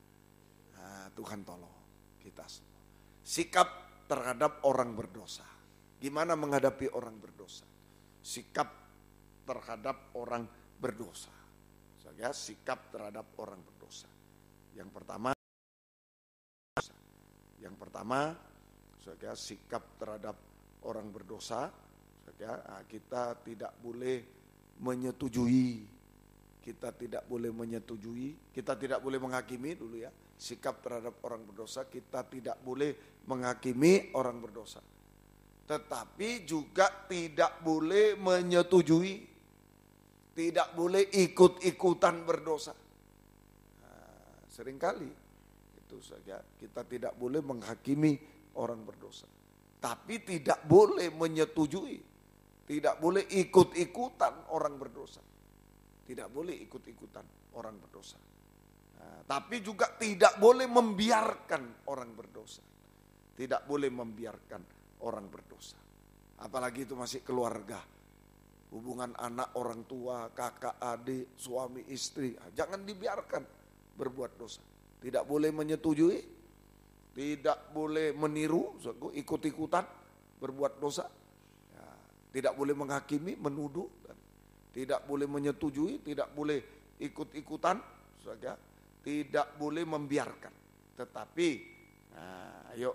Nah, Tuhan tolong kita semua. Sikap terhadap orang berdosa. Gimana menghadapi orang berdosa? Sikap terhadap orang berdosa. Ya, sikap terhadap orang berdosa. Yang pertama, saudara, sikap terhadap orang berdosa, saudara, kita tidak boleh menyetujui, kita tidak boleh menghakimi dulu ya. Sikap terhadap orang berdosa, kita tidak boleh menghakimi orang berdosa. Tetapi juga tidak boleh menyetujui, tidak boleh ikut-ikutan berdosa. Nah, seringkali itu saja, kita tidak boleh menghakimi orang berdosa. Tapi tidak boleh menyetujui, tidak boleh ikut-ikutan orang berdosa. Tidak boleh ikut-ikutan orang berdosa. Nah, tapi juga tidak boleh membiarkan orang berdosa. Tidak boleh membiarkan orang berdosa. Apalagi itu masih keluarga. Hubungan anak, orang tua, kakak, adik, suami, istri. Jangan dibiarkan berbuat dosa. Tidak boleh menyetujui, tidak boleh meniru, ikut-ikutan berbuat dosa. Ya, tidak boleh menghakimi, menuduh, tidak boleh menyetujui, tidak boleh ikut-ikutan, saja, tidak boleh membiarkan. Tetapi, nah, ayo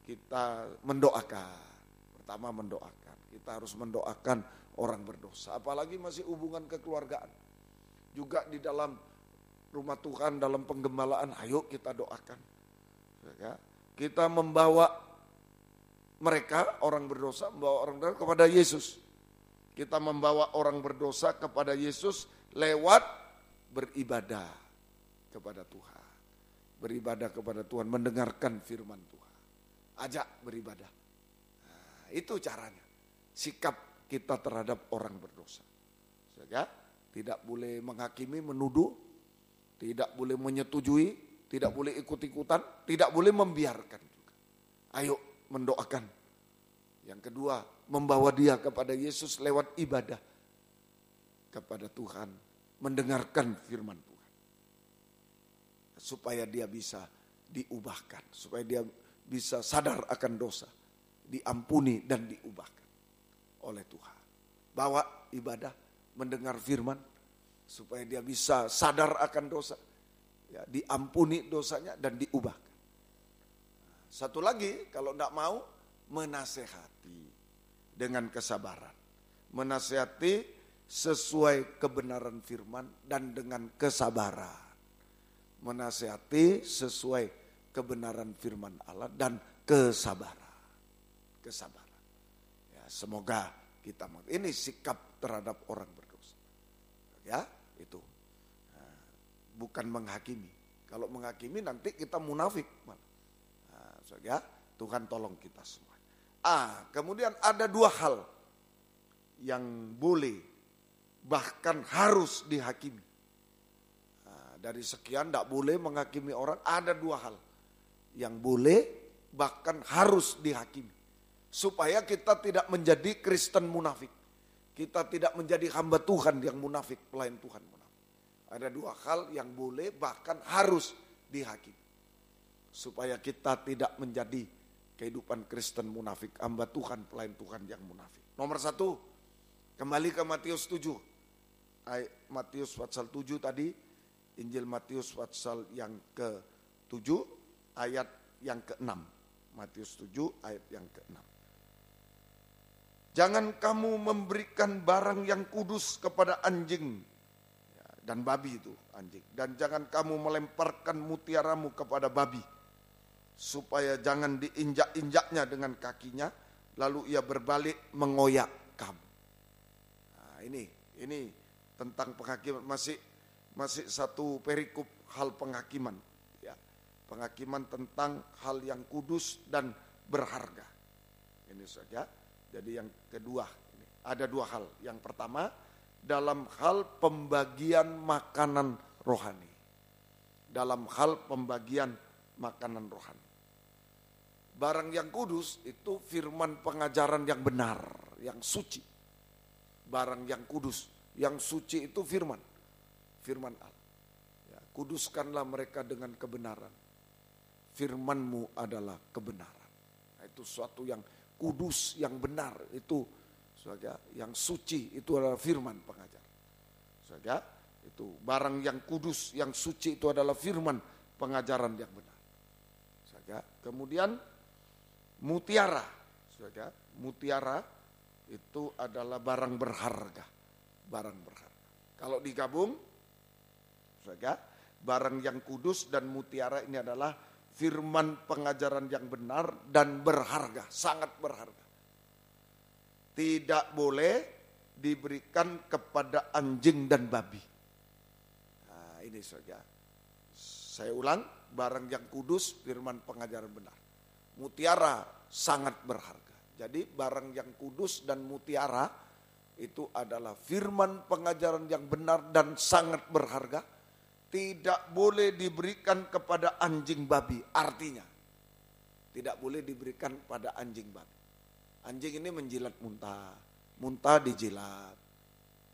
kita mendoakan. Pertama mendoakan, kita harus mendoakan orang berdosa. Apalagi masih hubungan kekeluargaan. Juga di dalam rumah Tuhan, dalam penggembalaan, ayo kita doakan. Ya, kita membawa mereka, orang berdosa, membawa orang berdosa kepada Yesus. Kita membawa orang berdosa kepada Yesus lewat beribadah kepada Tuhan. Beribadah kepada Tuhan, mendengarkan firman Tuhan. Ajak beribadah. Nah, itu caranya. Sikap kita terhadap orang berdosa. Ya, tidak boleh menghakimi, menuduh, tidak boleh menyetujui, tidak boleh ikut-ikutan, tidak boleh membiarkan juga. Ayo mendoakan. Yang kedua, membawa dia kepada Yesus lewat ibadah kepada Tuhan, mendengarkan firman Tuhan. Supaya dia bisa diubahkan, supaya dia bisa sadar akan dosa, diampuni dan diubahkan oleh Tuhan. Bawa ibadah, mendengar firman, supaya dia bisa sadar akan dosa, ya, diampuni dosanya dan diubahkan. Satu lagi, kalau tidak mau, menasehati dengan kesabaran. Menasehati sesuai kebenaran firman dan dengan kesabaran. Menasehati sesuai kebenaran firman Allah dan kesabaran. Kesabaran. Ya, semoga kita ini sikap terhadap orang berdosa. Ya, itu. Nah, bukan menghakimi. Kalau menghakimi nanti kita munafik. Nah, ya, Tuhan tolong kita semua. Kemudian ada dua hal yang boleh bahkan harus dihakimi. Dari sekian tidak boleh menghakimi orang, ada dua hal yang boleh bahkan harus dihakimi. Supaya kita tidak menjadi Kristen munafik. Kita tidak menjadi hamba Tuhan yang munafik, pelayan Tuhan munafik. Ada dua hal yang boleh bahkan harus dihakimi. Supaya kita tidak menjadi kehidupan Kristen munafik, hamba Tuhan, pelayan Tuhan yang munafik. Nomor satu, kembali ke Matius 7. Matius pasal 7 tadi, Injil Matius pasal yang ke-7 ayat yang ke-6. Matius 7 ayat yang ke-6. Jangan kamu memberikan barang yang kudus kepada anjing dan babi itu anjing. Dan jangan kamu melemparkan mutiaramu kepada babi, supaya jangan diinjak-injaknya dengan kakinya, lalu ia berbalik mengoyak kamu. Nah, ini tentang penghakiman, masih satu perikop hal penghakiman, ya, penghakiman tentang hal yang kudus dan berharga. Ini saja. Jadi yang kedua, ini ada dua hal. Yang pertama, dalam hal pembagian makanan rohani. dalam hal pembagian makanan rohani. Barang yang kudus itu firman pengajaran yang benar, yang suci. Barang yang kudus, yang suci itu firman Allah. Ya, kuduskanlah mereka dengan kebenaran. Firman-Mu adalah kebenaran. Nah, itu suatu yang kudus, yang benar, itu yang suci, itu adalah firman pengajaran. Saudara, itu barang yang kudus, yang suci itu adalah firman pengajaran yang benar. Saudara, kemudian mutiara. Saudara, mutiara itu adalah barang berharga. Barang berharga. Kalau digabung, saudara, barang yang kudus dan mutiara ini adalah firman pengajaran yang benar dan berharga, sangat berharga. Tidak boleh diberikan kepada anjing dan babi. Nah, ini saja. Saya ulang, barang yang kudus, firman pengajaran benar. Mutiara sangat berharga. Jadi barang yang kudus dan mutiara itu adalah firman pengajaran yang benar dan sangat berharga. Tidak boleh diberikan kepada anjing babi. Artinya, tidak boleh diberikan pada anjing babi. Anjing ini menjilat muntah, muntah dijilat.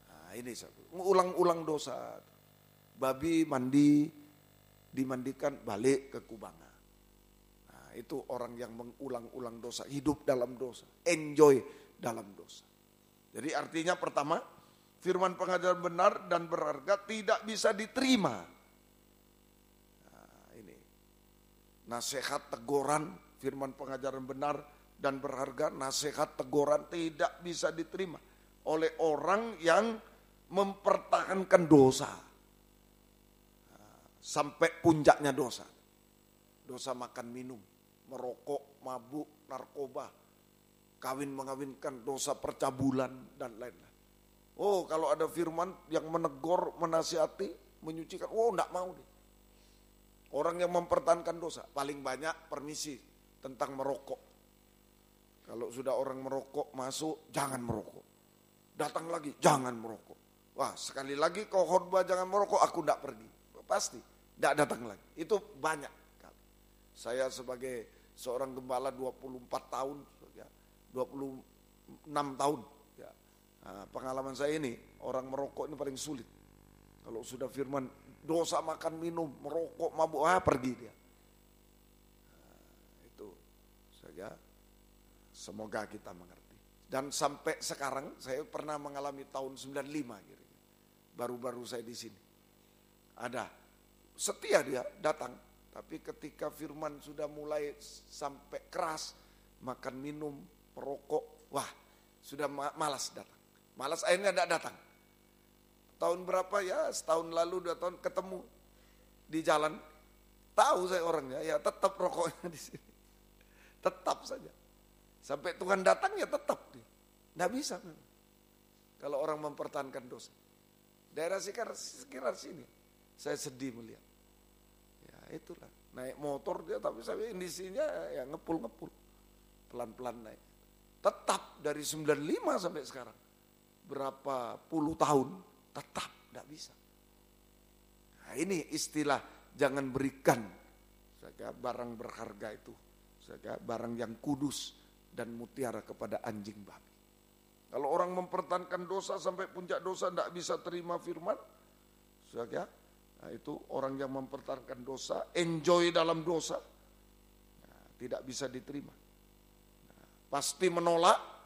Nah, ini ulang-ulang dosa. Babi mandi, dimandikan balik ke kubangan. Nah, itu orang yang mengulang-ulang dosa, hidup dalam dosa, enjoy dalam dosa. Jadi artinya pertama, firman pengajaran benar dan berharga tidak bisa diterima. Nah, ini nasihat teguran, firman pengajaran benar dan berharga, nasihat teguran tidak bisa diterima oleh orang yang mempertahankan dosa. Nah, sampai puncaknya dosa. Dosa makan minum, merokok, mabuk, narkoba, kawin mengawinkan, dosa percabulan dan lain-lain. Oh, kalau ada firman yang menegur, menasihati, menyucikan, oh enggak mau deh. Orang yang mempertahankan dosa, paling banyak permisi tentang merokok. Kalau sudah orang merokok masuk, jangan merokok. Datang lagi, jangan merokok. Wah, sekali lagi kau khotbah jangan merokok, aku enggak pergi. Pasti, enggak datang lagi. Itu banyak kali. Saya sebagai seorang gembala 24 tahun, 26 tahun. Nah, pengalaman saya ini, orang merokok ini paling sulit. Kalau sudah firman dosa makan minum, merokok, mabuk, pergi dia. Nah, itu saja. Semoga kita mengerti. Dan sampai sekarang saya pernah mengalami tahun 95 gitu. Baru-baru saya di sini. Ada setia dia datang, tapi ketika firman sudah mulai sampai keras, makan minum, merokok, wah, sudah malas datang. Malas akhirnya tidak datang. Tahun berapa ya, setahun lalu 2 tahun ketemu di jalan. Tahu saya orangnya, ya tetap rokoknya di sini. Tetap saja. Sampai Tuhan datang ya tetap. Tidak bisa. Kalau orang mempertahankan dosa. Daerah sekitar sini. Saya sedih melihat. Ya itulah. Naik motor dia tapi saya indisinya ya ngepul-ngepul. Pelan-pelan naik. Tetap dari 95 sampai sekarang. Berapa puluh tahun tetap tidak bisa. Nah, ini istilah jangan berikan barang berharga itu, barang yang kudus dan mutiara kepada anjing babi. Kalau orang mempertahankan dosa sampai puncak dosa tidak bisa terima firman, nah, itu orang yang mempertahankan dosa, enjoy dalam dosa, nah, tidak bisa diterima. Nah, pasti menolak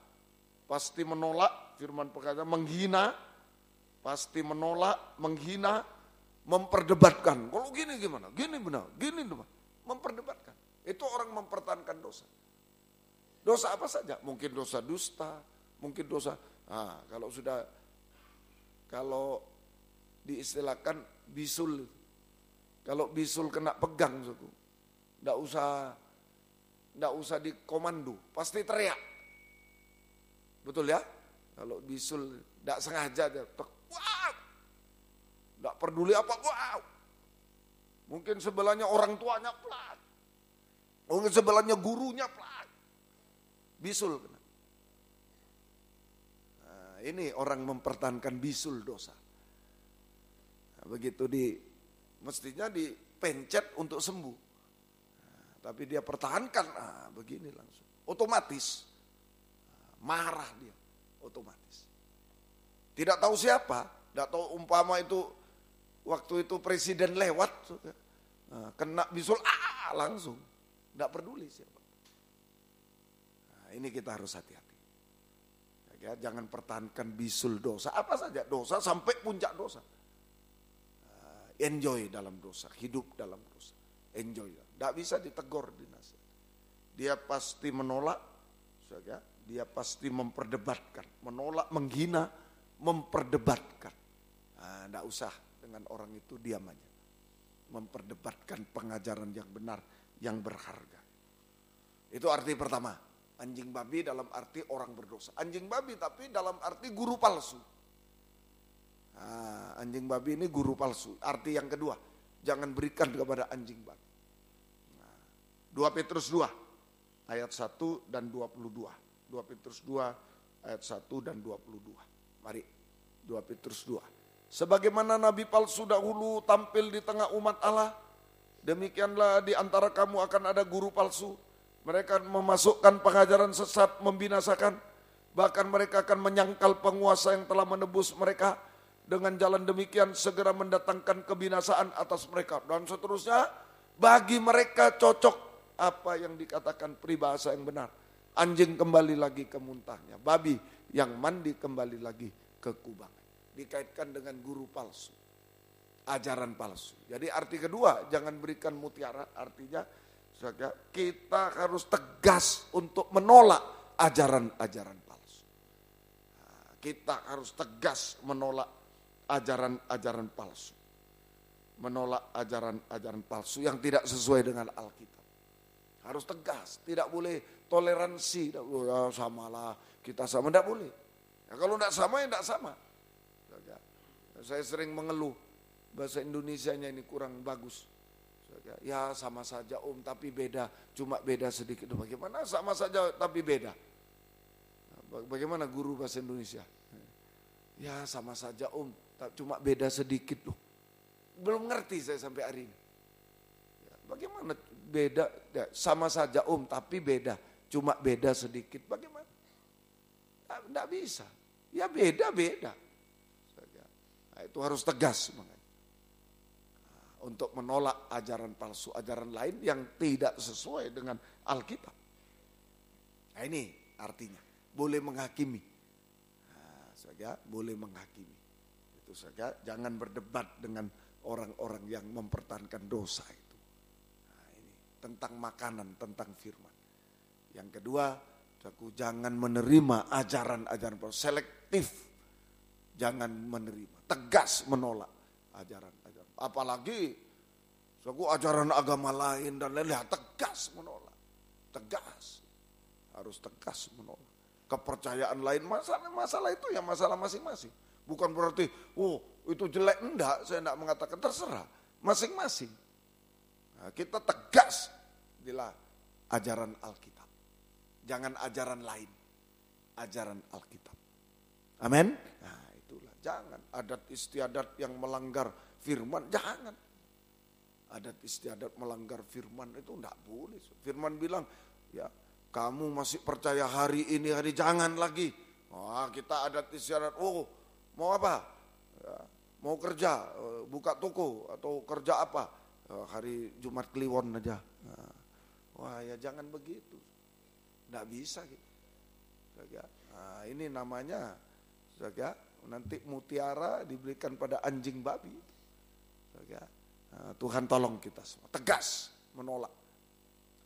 firman pengajaran, menghina, pasti menolak, menghina, memperdebatkan. Kalau gini gimana? Gini benar, gini benar. Memperdebatkan. Itu orang mempertahankan dosa. Dosa apa saja? Mungkin dosa dusta, mungkin dosa. Nah, kalau diistilahkan bisul. Kalau bisul kena pegang, enggak usah dikomando, pasti teriak. Betul ya? Kalau bisul tidak sengaja dia, wow, tidak peduli apa, wow. Mungkin sebelahnya orang tuanya pelan, mungkin sebelahnya gurunya pelan, bisul. Nah, ini orang mempertahankan bisul dosa. Nah, begitu mestinya pencet untuk sembuh. Tapi dia pertahankan, begini langsung. Otomatis, marah dia, otomatis. Tidak tahu siapa, tidak tahu umpama itu, waktu itu presiden lewat, kena bisul, langsung. Tidak peduli siapa. Nah, ini kita harus hati-hati. Ya, jangan pertahankan bisul dosa, apa saja dosa sampai puncak dosa. Enjoy dalam dosa, hidup dalam dosa. Enjoy, tidak bisa ditegur, dinasihat. Dia pasti menolak, dia pasti memperdebatkan, menolak, menghina, memperdebatkan. Tidak usah dengan orang itu, diam aja. Memperdebatkan pengajaran yang benar, yang berharga. Itu arti pertama. Anjing babi dalam arti orang berdosa. Anjing babi tapi dalam arti guru palsu. Anjing babi ini guru palsu. Arti yang kedua, jangan berikan kepada anjing babi. 2 Petrus 2 ayat 1 dan 22. 2 Petrus 2 ayat 1 dan 22. Mari 2 Petrus 2. Sebagaimana nabi palsu dahulu tampil di tengah umat Allah, demikianlah di antara kamu akan ada guru palsu. Mereka memasukkan pengajaran sesat, membinasakan. Bahkan mereka akan menyangkal penguasa yang telah menebus mereka. Dengan jalan demikian segera mendatangkan kebinasaan atas mereka. Dan seterusnya, bagi mereka cocok apa yang dikatakan peribahasa yang benar. Anjing kembali lagi ke muntahnya. Babi yang mandi kembali lagi ke kubangan. Dikaitkan dengan guru palsu. Ajaran palsu. Jadi arti kedua, jangan berikan mutiara. Artinya kita harus tegas untuk menolak ajaran-ajaran palsu. Kita harus tegas menolak ajaran-ajaran palsu. Menolak ajaran-ajaran palsu yang tidak sesuai dengan Alkitab. Harus tegas, tidak boleh toleransi. Ya, samalah, kita sama, tidak boleh. Ya, kalau tidak sama, ya tidak sama. Saya sering mengeluh, bahasa Indonesianya ini kurang bagus. Ya sama saja tapi beda, cuma beda sedikit. Bagaimana sama saja tapi beda? Bagaimana guru bahasa Indonesia? Ya sama saja cuma beda sedikit loh. Belum ngerti saya sampai hari ini. Ya, bagaimana beda? Ya, sama saja tapi beda, cuma beda sedikit. Bagaimana? Tidak bisa. Ya beda-beda. Nah, itu harus tegas untuk menolak ajaran palsu, ajaran lain yang tidak sesuai dengan Alkitab. Nah ini artinya, boleh menghakimi. Boleh menghakimi. Itu saja, jangan berdebat dengan orang-orang yang mempertahankan dosa itu. Nah ini, tentang makanan, tentang firman. Yang kedua, jangan menerima ajaran-ajaran palsu, selektif. Jangan menerima, tegas menolak ajaran-ajaran. Apalagi ajaran agama lain dan lain-lain, tegas menolak. Tegas. Harus tegas menolak. Kepercayaan lain, masalah itu ya masalah masing-masing. Bukan berarti, itu jelek, enggak, saya enggak mengatakan, terserah. Masing-masing. Nah, kita tegas bila ajaran Alkitab. Jangan ajaran lain. Ajaran Alkitab. Amin. Nah itulah, jangan adat istiadat yang melanggar firman, jangan. Adat istiadat melanggar firman itu enggak boleh. Firman bilang, ya kamu masih percaya hari ini, hari jangan lagi. Kita adat istiadat, mau apa? Ya, mau kerja, buka toko atau kerja apa? Hari Jumat Kliwon aja. Ya jangan begitu. Enggak bisa gitu. Nah, ini namanya nanti mutiara diberikan pada anjing babi. Tuhan tolong kita semua tegas menolak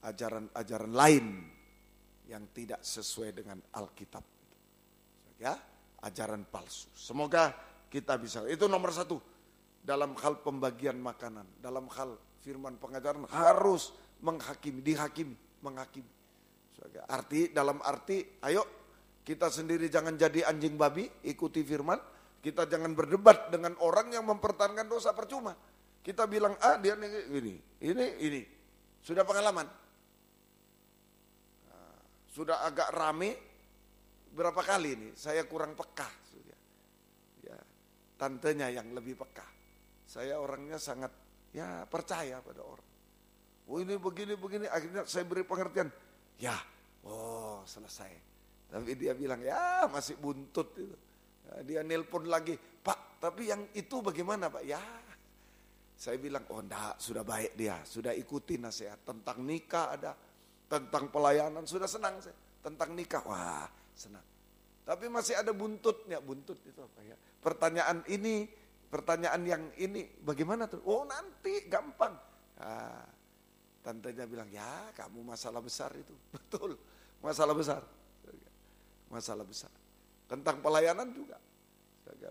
ajaran-ajaran lain yang tidak sesuai dengan Alkitab. Ajaran palsu. Semoga kita bisa. Itu nomor 1 dalam hal pembagian makanan, dalam hal firman pengajaran harus menghakimi, menghakimi. Dalam arti, ayo kita sendiri jangan jadi anjing babi, ikuti firman. Kita jangan berdebat dengan orang yang mempertahankan dosa, percuma. Kita bilang, dia ini. Sudah pengalaman. Sudah agak rame, berapa kali ini, saya kurang peka. Ya, tantenya yang lebih peka. Saya orangnya sangat Ya percaya pada orang. Oh ini begini, akhirnya saya beri pengertian. Ya, oh selesai. Tapi dia bilang ya masih buntut itu. Ya, dia nelpon lagi, Pak tapi yang itu bagaimana Pak? Ya saya bilang oh enggak, sudah baik dia. Sudah ikuti nasihat. Tentang nikah ada, tentang pelayanan sudah senang saya. Tentang nikah, wah senang. Tapi masih ada buntutnya. Buntut itu apa ya? Pertanyaan yang ini bagaimana tuh? Oh nanti gampang. Nah, tantenya bilang ya kamu masalah besar itu. Betul, masalah besar. Masalah besar. Tentang pelayanan juga.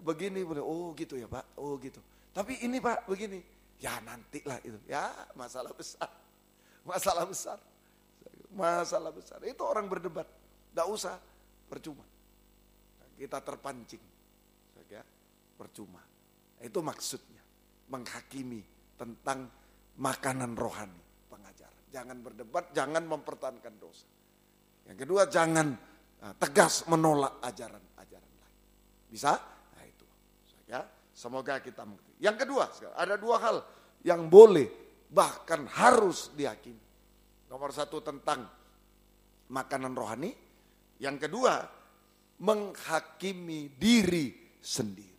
Begini, oh gitu ya Pak, oh gitu. Tapi ini Pak begini, ya nantilah itu. Ya masalah besar. Masalah besar. Masalah besar. Itu orang berdebat. Tidak usah, percuma. Kita terpancing. Percuma. Itu maksudnya, menghakimi tentang makanan rohani, pengajaran. Jangan berdebat, jangan mempertahankan dosa. Yang kedua, jangan tegas menolak ajaran-ajaran lain. Bisa? Nah itu. Ya, semoga kita mengerti. Yang kedua, ada dua hal yang boleh, bahkan harus dihakimi. Nomor satu tentang makanan rohani. Yang kedua, menghakimi diri sendiri.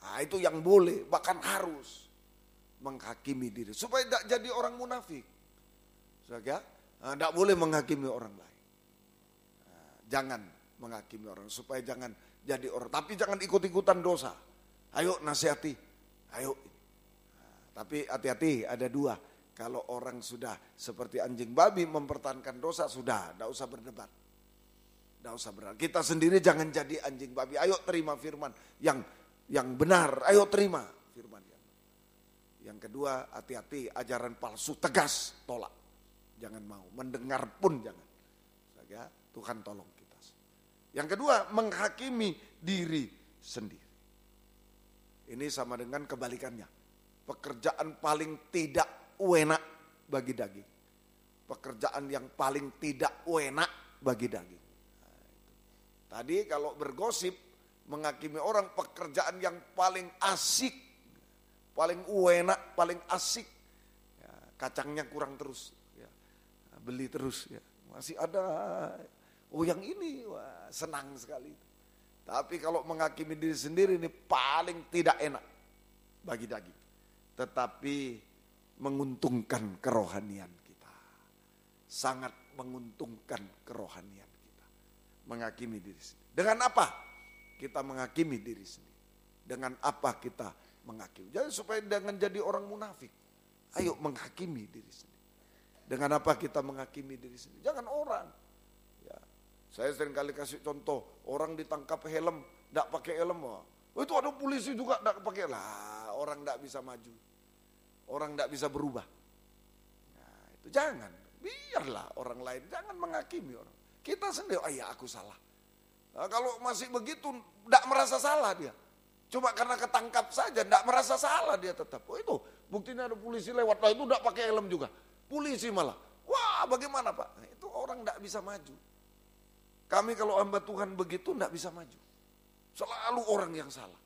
Nah itu yang boleh, bahkan harus menghakimi diri. Supaya tidak jadi orang munafik. Tidak boleh menghakimi orang lain. Jangan menghakimi orang, supaya jangan jadi orang. Tapi jangan ikut-ikutan dosa. Ayo nasihati, ayo. Tapi hati-hati, ada dua. Kalau orang sudah seperti anjing babi mempertahankan dosa, sudah, tidak usah berdebat. Tidak usah berdebat. Kita sendiri jangan jadi anjing babi. Ayo terima firman yang benar, ayo terima firman yang kedua, hati-hati ajaran palsu, tegas, tolak. Jangan mau, mendengar pun jangan. Ya, Tuhan tolong kita. Yang kedua, menghakimi diri sendiri. Ini sama dengan kebalikannya. Pekerjaan paling tidak enak bagi daging. Pekerjaan yang paling tidak enak bagi daging. Nah, tadi kalau bergosip, menghakimi orang, pekerjaan yang paling asik, paling enak, paling asik, ya, kacangnya kurang terus, ya, beli terus, ya, masih ada, oh yang ini, wah, senang sekali. Tapi kalau menghakimi diri sendiri ini paling tidak enak bagi daging, tetapi menguntungkan kerohanian kita, sangat menguntungkan kerohanian kita, menghakimi diri sendiri. Dengan apa? Kita menghakimi diri sendiri. Dengan apa kita menghakimi? Jadi supaya jangan jadi orang munafik. Ayo menghakimi diri sendiri. Dengan apa kita menghakimi diri sendiri? Jangan orang. Ya, saya sering kali kasih contoh, orang ditangkap helm, tidak pakai helm. Oh, itu ada polisi juga tidak pakai. Lah, orang tidak bisa maju. Orang tidak bisa berubah. Nah, itu jangan. Biarlah orang lain, jangan menghakimi orang. Kita sendiri, oh iya aku salah. Nah, kalau masih begitu, tidak merasa salah dia. Cuma karena ketangkap saja, tidak merasa salah dia tetap. Oh itu, buktinya ada polisi lewat, lah itu tidak pakai helm juga. Polisi malah, wah bagaimana Pak? Nah, itu orang tidak bisa maju. Kami kalau hamba Tuhan begitu tidak bisa maju. Selalu orang yang salah.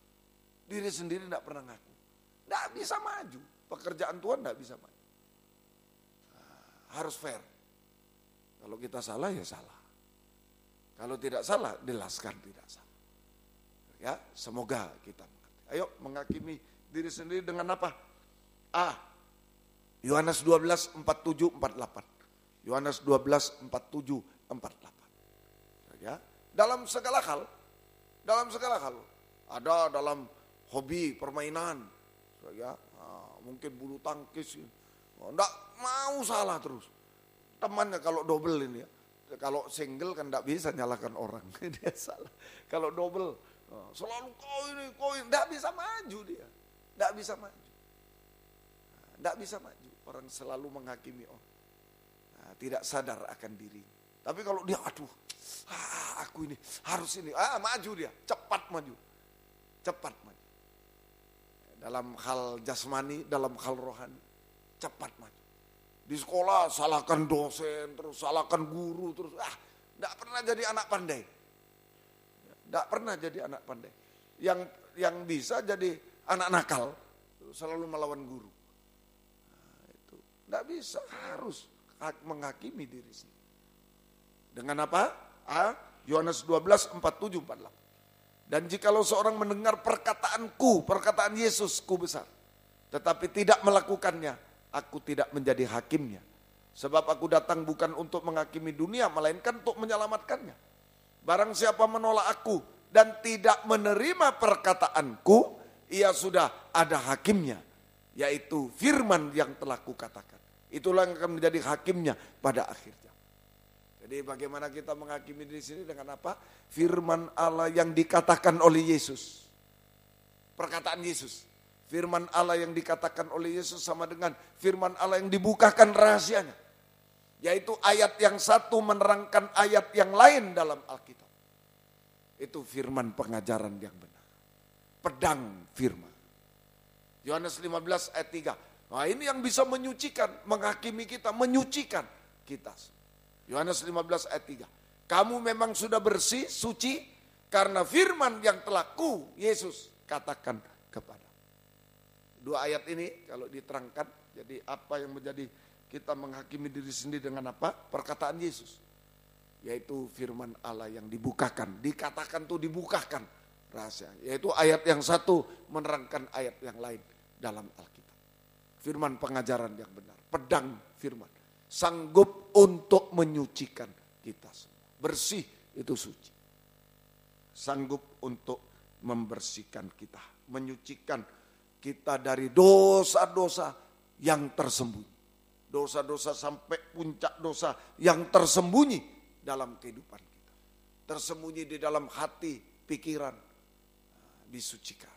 Diri sendiri tidak pernah ngaku. Tidak bisa maju. Pekerjaan Tuhan tidak bisa maju. Nah, harus fair. Kalau kita salah ya salah. Kalau tidak salah, jelaskan tidak salah. Ya, semoga kita mengerti. Ayo menghakimi diri sendiri dengan apa? Yohanes 12, 47, 48. Yohanes 12, 47, 48. Ya, dalam segala hal. Ada dalam hobi permainan. Ya, mungkin bulu tangkis. Enggak mau salah terus. Temannya kalau double ini ya. Kalau single kan tidak bisa nyalakan orang, dia salah. Kalau double, selalu kau ini, tidak bisa maju dia, tidak bisa maju, tidak bisa maju. Orang selalu menghakimi orang, tidak sadar akan diri. Tapi kalau dia, aku ini harus ini, maju dia, cepat maju. Dalam hal jasmani, dalam hal rohani, cepat maju. Di sekolah salahkan dosen, terus salahkan guru, terus tidak pernah jadi anak pandai. Tidak pernah jadi anak pandai. Yang bisa jadi anak nakal, selalu melawan guru. bisa, harus menghakimi diri sendiri. Dengan apa? Yohanes 12, 47, 48. Dan jikalau seorang mendengar perkataanku, perkataan Yesusku besar, tetapi tidak melakukannya, aku tidak menjadi hakimnya. Sebab aku datang bukan untuk menghakimi dunia, melainkan untuk menyelamatkannya. Barang siapa menolak aku dan tidak menerima perkataanku, ia sudah ada hakimnya, yaitu firman yang telah kukatakan. Itulah yang akan menjadi hakimnya pada akhirnya. Jadi bagaimana kita menghakimi di sini dengan apa? Firman Allah yang dikatakan oleh Yesus. Perkataan Yesus. Firman Allah yang dikatakan oleh Yesus sama dengan firman Allah yang dibukakan rahasianya. Yaitu ayat yang satu menerangkan ayat yang lain dalam Alkitab. Itu firman pengajaran yang benar. Pedang firman. Yohanes 15 ayat 3. Nah ini yang bisa menyucikan, menghakimi kita, menyucikan kita. Yohanes 15 ayat 3. Kamu memang sudah bersih, suci, karena firman yang telah Yesus katakan kepada. Dua ayat ini kalau diterangkan, jadi apa yang menjadi kita menghakimi diri sendiri dengan apa? Perkataan Yesus. Yaitu firman Allah yang dibukakan, dikatakan tuh dibukakan rahasia. Yaitu ayat yang satu menerangkan ayat yang lain dalam Alkitab. Firman pengajaran yang benar, pedang firman. Sanggup untuk menyucikan kita semua. Bersih itu suci. Sanggup untuk membersihkan kita. Menyucikan kita dari dosa-dosa yang tersembunyi. Dosa-dosa sampai puncak dosa yang tersembunyi dalam kehidupan kita. Tersembunyi di dalam hati, pikiran, disucikan.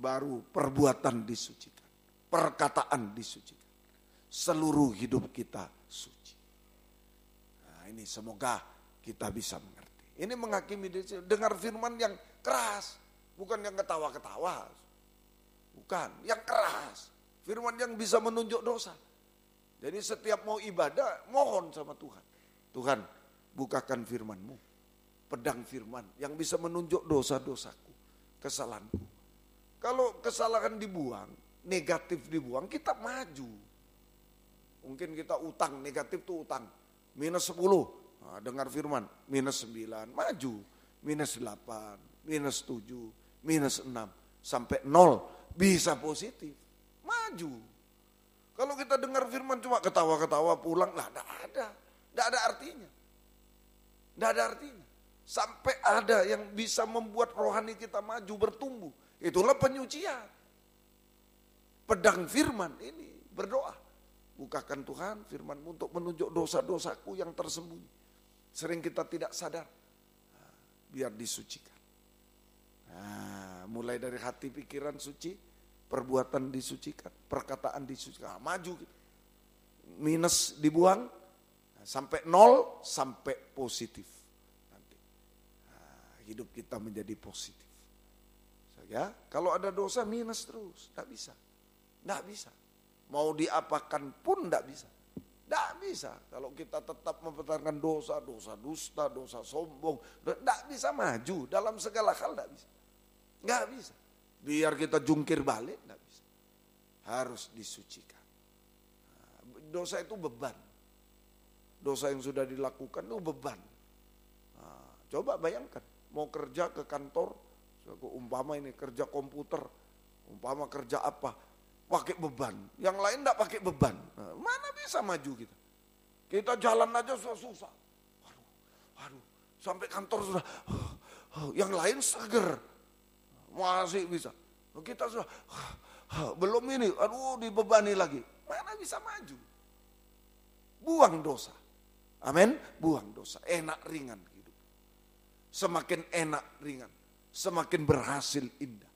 Baru perbuatan disucikan. Perkataan disucikan. Seluruh hidup kita suci. Nah ini semoga kita bisa mengerti. Ini menghakimi diri, dengar firman yang keras. Bukan yang ketawa-ketawa. Bukan, yang keras. Firman yang bisa menunjuk dosa. Jadi setiap mau ibadah, mohon sama Tuhan. Tuhan, bukakan firman-Mu. Pedang firman yang bisa menunjuk dosa-dosaku, kesalahanku. Kalau kesalahan dibuang, negatif dibuang, kita maju. Mungkin kita utang, negatif tuh utang. Minus 10, nah, dengar firman, minus 9, maju. Minus 8, minus 7, minus 6, sampai 0, bisa positif. Maju. Kalau kita dengar firman cuma ketawa-ketawa pulang, lah tidak ada artinya. Tidak ada artinya. Sampai ada yang bisa membuat rohani kita maju, bertumbuh. Itulah penyucian. Pedang firman ini, berdoa. Bukakan Tuhan firman-Mu untuk menunjuk dosa-dosaku yang tersembunyi. Sering kita tidak sadar. Nah, biar disucikan. Nah, mulai dari hati pikiran suci, perbuatan disucikan, perkataan disucikan. Nah, maju gitu. Minus dibuang, sampai 0, sampai positif. Nanti nah, hidup kita menjadi positif. Ya, kalau ada dosa minus terus, tidak bisa. Tidak bisa. Mau diapakan pun tidak bisa. Tidak bisa. Kalau kita tetap mempertahankan dosa, dosa dusta, dosa sombong. Tidak bisa maju. Dalam segala hal tidak bisa. Tidak bisa. Biar kita jungkir balik, tidak bisa. Harus disucikan. Dosa itu beban. Dosa yang sudah dilakukan itu beban. Nah, coba bayangkan. Mau kerja ke kantor, umpama ini kerja komputer, umpama kerja apa. Pakai beban, yang lain tidak pakai beban. Nah, mana bisa maju kita? Kita jalan aja susah. Aduh, sampai kantor sudah. Yang lain seger, masih bisa. Kita sudah belum ini, aduh dibebani lagi. Mana bisa maju? Buang dosa. Amin. Buang dosa. Enak ringan hidup. Semakin enak ringan, semakin berhasil indah.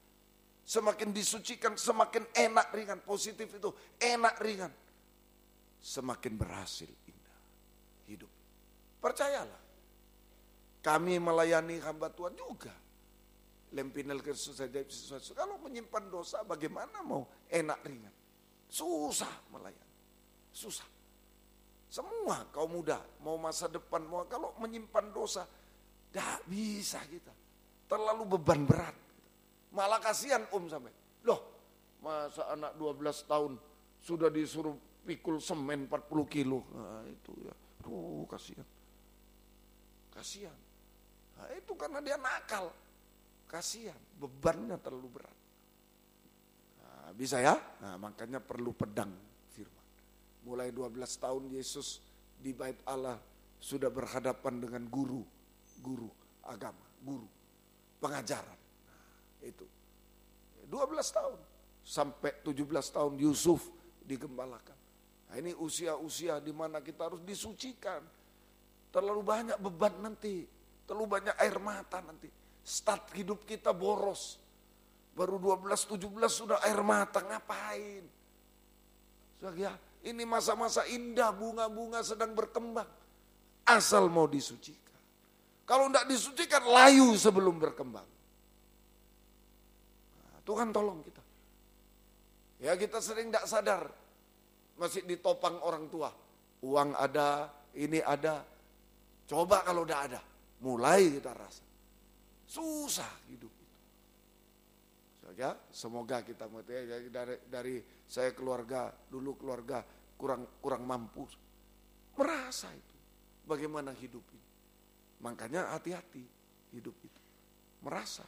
Semakin disucikan, semakin enak ringan. Positif itu enak ringan. Semakin berhasil indah hidup. Percayalah. Kami melayani hamba Tuhan juga. Lempinel Kristus saja. Kalau menyimpan dosa bagaimana mau enak ringan. Susah melayani. Susah. Semua kaum muda mau masa depan. Mau kalau menyimpan dosa. Tidak bisa kita. Terlalu beban berat. Malah kasihan sampai. Loh, masa anak 12 tahun sudah disuruh pikul semen 40 kilo. Nah, itu ya, kasihan. Kasihan. Nah, itu karena dia nakal. Kasihan, bebannya terlalu berat. Nah, bisa ya? Nah, makanya perlu pedang firman. Mulai 12 tahun Yesus di bait Allah sudah berhadapan dengan guru agama, guru pengajaran. Nah, itu 12 tahun sampai 17 tahun Yusuf digembalakan. Nah, ini usia-usia di mana kita harus disucikan. Terlalu banyak beban nanti, terlalu banyak air mata nanti. Start hidup kita boros. Baru 12-17 sudah air mata, ngapain? Ya, ini masa-masa indah, bunga-bunga sedang berkembang. Asal mau disucikan. Kalau tidak disucikan, layu sebelum berkembang. Nah, Tuhan tolong kita. Ya, kita sering tidak sadar. Masih ditopang orang tua. Uang ada, ini ada. Coba kalau tidak ada. Mulai kita rasa. Susah hidup itu. Saja, semoga kita dari saya keluarga, dulu keluarga kurang mampu. Merasa itu. Bagaimana hidup ini. Makanya hati-hati hidup itu. Merasa.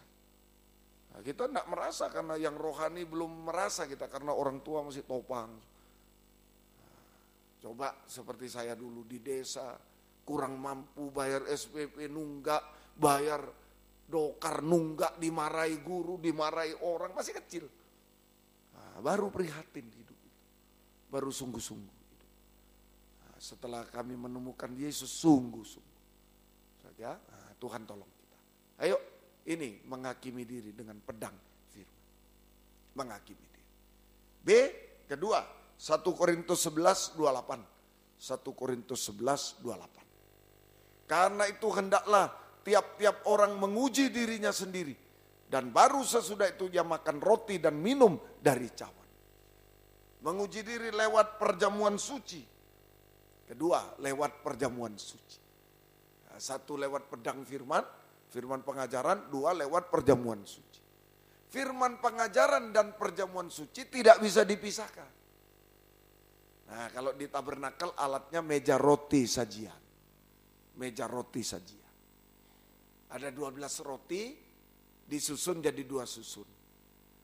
Nah, kita tidak merasa karena yang rohani belum merasa kita. Karena orang tua masih topang. Nah, coba seperti saya dulu di desa. Kurang mampu bayar SPP, nunggak, bayar dokar, nunggak, dimarahi guru, dimarahi orang, masih kecil. Nah, baru prihatin hidup itu. Baru sungguh-sungguh. Nah, setelah kami menemukan Yesus sungguh-sungguh. Saja, nah, Tuhan tolong kita. Ayo, ini menghakimi diri dengan pedang firman. Menghakimi diri. B, kedua, 1 Korintus 11:28. 1 Korintus 11:28. Karena itu hendaklah tiap-tiap orang menguji dirinya sendiri. Dan baru sesudah itu dia makan roti dan minum dari cawan. Menguji diri lewat perjamuan suci. Kedua, lewat perjamuan suci. Nah, satu lewat pedang firman pengajaran. Dua, lewat perjamuan suci. Firman pengajaran dan perjamuan suci tidak bisa dipisahkan. Nah, kalau di tabernakel alatnya meja roti sajian. Meja roti sajian. Ada 12 roti disusun jadi 2 susun.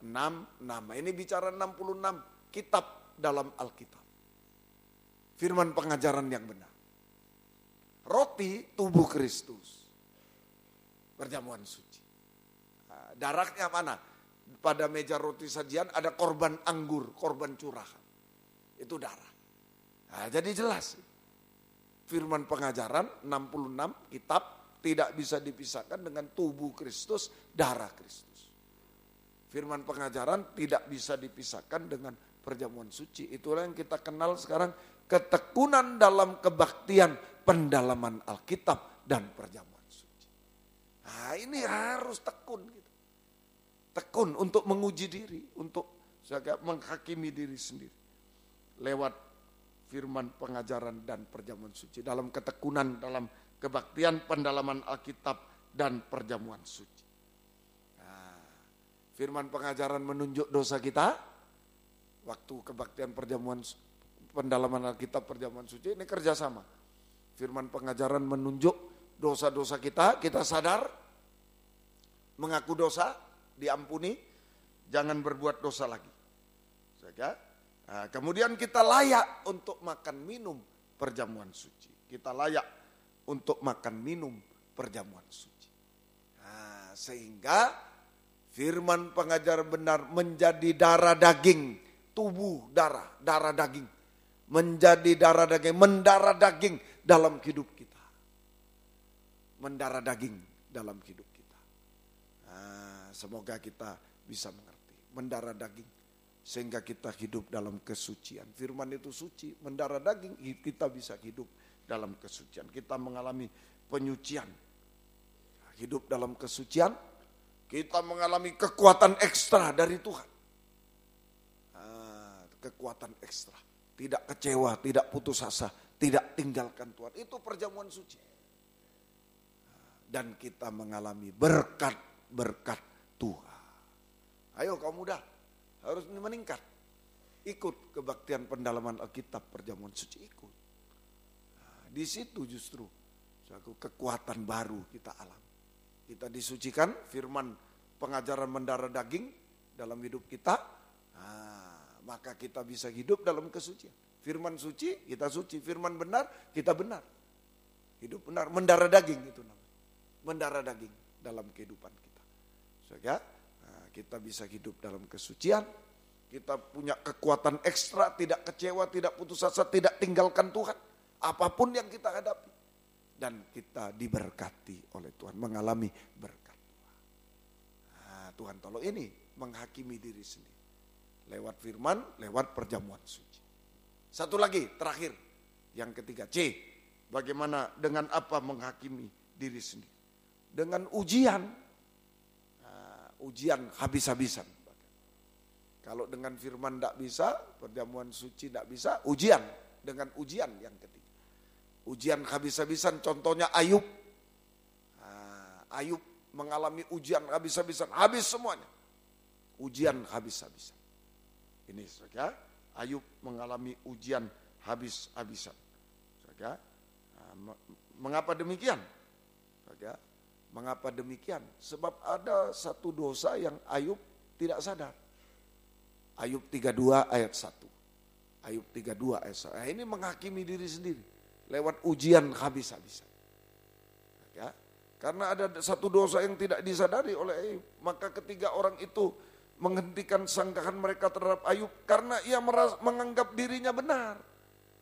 6 nama. Ini bicara 66 kitab dalam Alkitab. Firman pengajaran yang benar. Roti tubuh Kristus. Perjamuan suci. Nah, darahnya mana? Pada meja roti sajian ada korban anggur, korban curahan. Itu darah. Nah, jadi jelas. Firman pengajaran 66 kitab tidak bisa dipisahkan dengan tubuh Kristus, darah Kristus. Firman pengajaran tidak bisa dipisahkan dengan perjamuan suci. Itulah yang kita kenal sekarang ketekunan dalam kebaktian, pendalaman Alkitab dan perjamuan suci. Nah, ini harus tekun gitu. Tekun untuk menguji diri, untuk menghakimi diri sendiri. Lewat firman pengajaran dan perjamuan suci. Dalam ketekunan, dalam kebaktian, pendalaman Alkitab dan perjamuan suci. Nah, firman pengajaran menunjuk dosa kita. Waktu kebaktian, perjamuan, pendalaman Alkitab, perjamuan suci, ini kerjasama. Firman pengajaran menunjuk dosa-dosa kita sadar, mengaku dosa, diampuni, jangan berbuat dosa lagi. Nah, kemudian kita layak untuk makan minum perjamuan suci. Kita layak untuk makan minum perjamuan suci. Nah, sehingga firman pengajaran benar menjadi darah daging, tubuh darah daging. Menjadi darah daging, mendarah daging dalam hidup kita. Mendarah daging dalam hidup kita. Nah, semoga kita bisa mengerti. Mendarah daging. Sehingga kita hidup dalam kesucian. Firman itu suci, mendarah daging, kita bisa hidup dalam kesucian. Kita mengalami penyucian. Hidup dalam kesucian, kita mengalami kekuatan ekstra dari Tuhan. Kekuatan ekstra. Tidak kecewa, tidak putus asa, tidak tinggalkan Tuhan. Itu perjamuan suci. Dan kita mengalami berkat-berkat Tuhan. Ayo kaum muda. Harus meningkat. ikut kebaktian pendalaman Alkitab, perjamuan suci ikut. Nah, di situ justru suatu kekuatan baru kita alami. Kita disucikan, firman pengajaran mendarah daging dalam hidup kita, maka kita bisa hidup dalam kesucian. Firman suci, kita suci. Firman benar, kita benar. Hidup benar, mendarah daging itu namanya. Mendarah daging dalam kehidupan kita. Sehingga kita bisa hidup dalam kesucian. Kita punya kekuatan ekstra, tidak kecewa, tidak putus asa, tidak tinggalkan Tuhan. Apapun yang kita hadapi. Dan kita diberkati oleh Tuhan, mengalami berkat Tuhan. Nah, Tuhan tolong ini menghakimi diri sendiri. Lewat firman, lewat perjamuan suci. Satu lagi, terakhir. Yang ketiga, C. Bagaimana dengan apa menghakimi diri sendiri? Dengan ujian. Ujian habis-habisan. Kalau dengan firman tidak bisa, perjamuan suci tidak bisa, ujian. Dengan ujian yang ketiga. Ujian habis-habisan, contohnya Ayub. Ayub mengalami ujian habis-habisan, habis semuanya. Ujian habis-habisan. Ini saja, Ayub mengalami ujian habis-habisan. Saja, mengapa demikian? Saja, mengapa demikian? Sebab ada satu dosa yang Ayub tidak sadar. Ayub 32 ayat 1. Ayub 32 ayat 1. Nah, ini menghakimi diri sendiri lewat ujian habis-habisan. Ya, karena ada satu dosa yang tidak disadari oleh Ayub, maka ketiga orang itu menghentikan sanggahan mereka terhadap Ayub karena ia menganggap dirinya benar.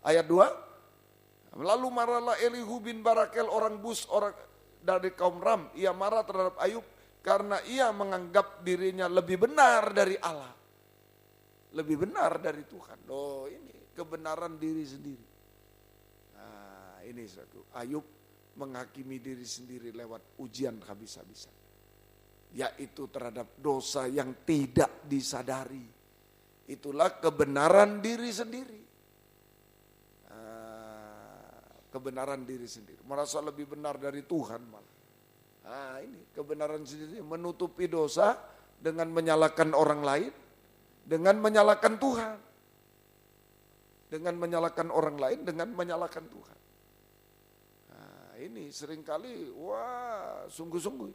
Ayat 2. Lalu marahlah Elihu bin Barakel orang Bus, orang dari kaum Ram. Ia marah terhadap Ayub karena ia menganggap dirinya lebih benar dari Allah. Lebih benar dari Tuhan. Oh, ini kebenaran diri sendiri. Nah, ini satu. Ayub menghakimi diri sendiri lewat ujian habis-habisan. Yaitu terhadap dosa yang tidak disadari. Itulah kebenaran diri sendiri. Kebenaran diri sendiri. Merasa lebih benar dari Tuhan malah. Nah, ini kebenaran sendiri. Menutupi dosa dengan menyalahkan orang lain. Dengan menyalahkan Tuhan. Dengan menyalahkan orang lain, dengan menyalahkan Tuhan. Nah, ini seringkali, sungguh-sungguh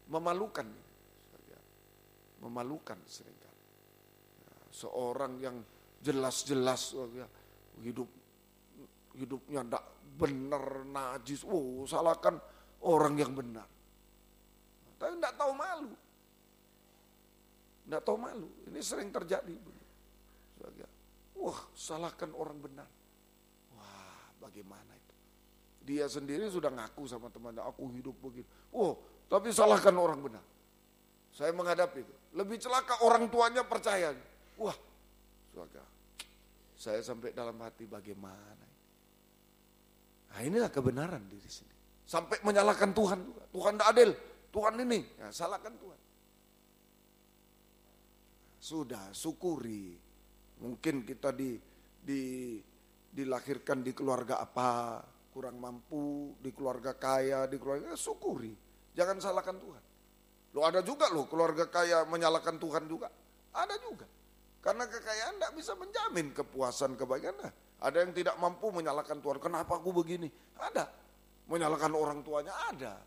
memalukan. Memalukan seringkali. Nah, seorang yang jelas-jelas hidupnya tidak benar, najis. Salahkan orang yang benar. Tapi tidak tahu malu. Tidak tahu malu, ini sering terjadi. Salahkan orang benar. Bagaimana itu? Dia sendiri sudah ngaku sama temannya, aku hidup begini. Tapi salahkan orang benar. Saya menghadapi itu. Lebih celaka orang tuanya percaya. Saya sampai dalam hati bagaimana. Nah, inilah kebenaran diri sendiri. Sampai menyalahkan Tuhan juga. Tuhan tidak adil, Tuhan ini. Ya, salahkan Tuhan. Sudah, syukuri. Mungkin kita dilahirkan di keluarga apa, kurang mampu, di keluarga kaya, di keluarga syukuri. Jangan salahkan Tuhan. Ada juga keluarga kaya menyalahkan Tuhan juga. Ada juga. Karena kekayaan tidak bisa menjamin kepuasan, kebahagiaan. Ada yang tidak mampu menyalahkan Tuhan. Kenapa aku begini? Ada. Menyalahkan orang tuanya ada.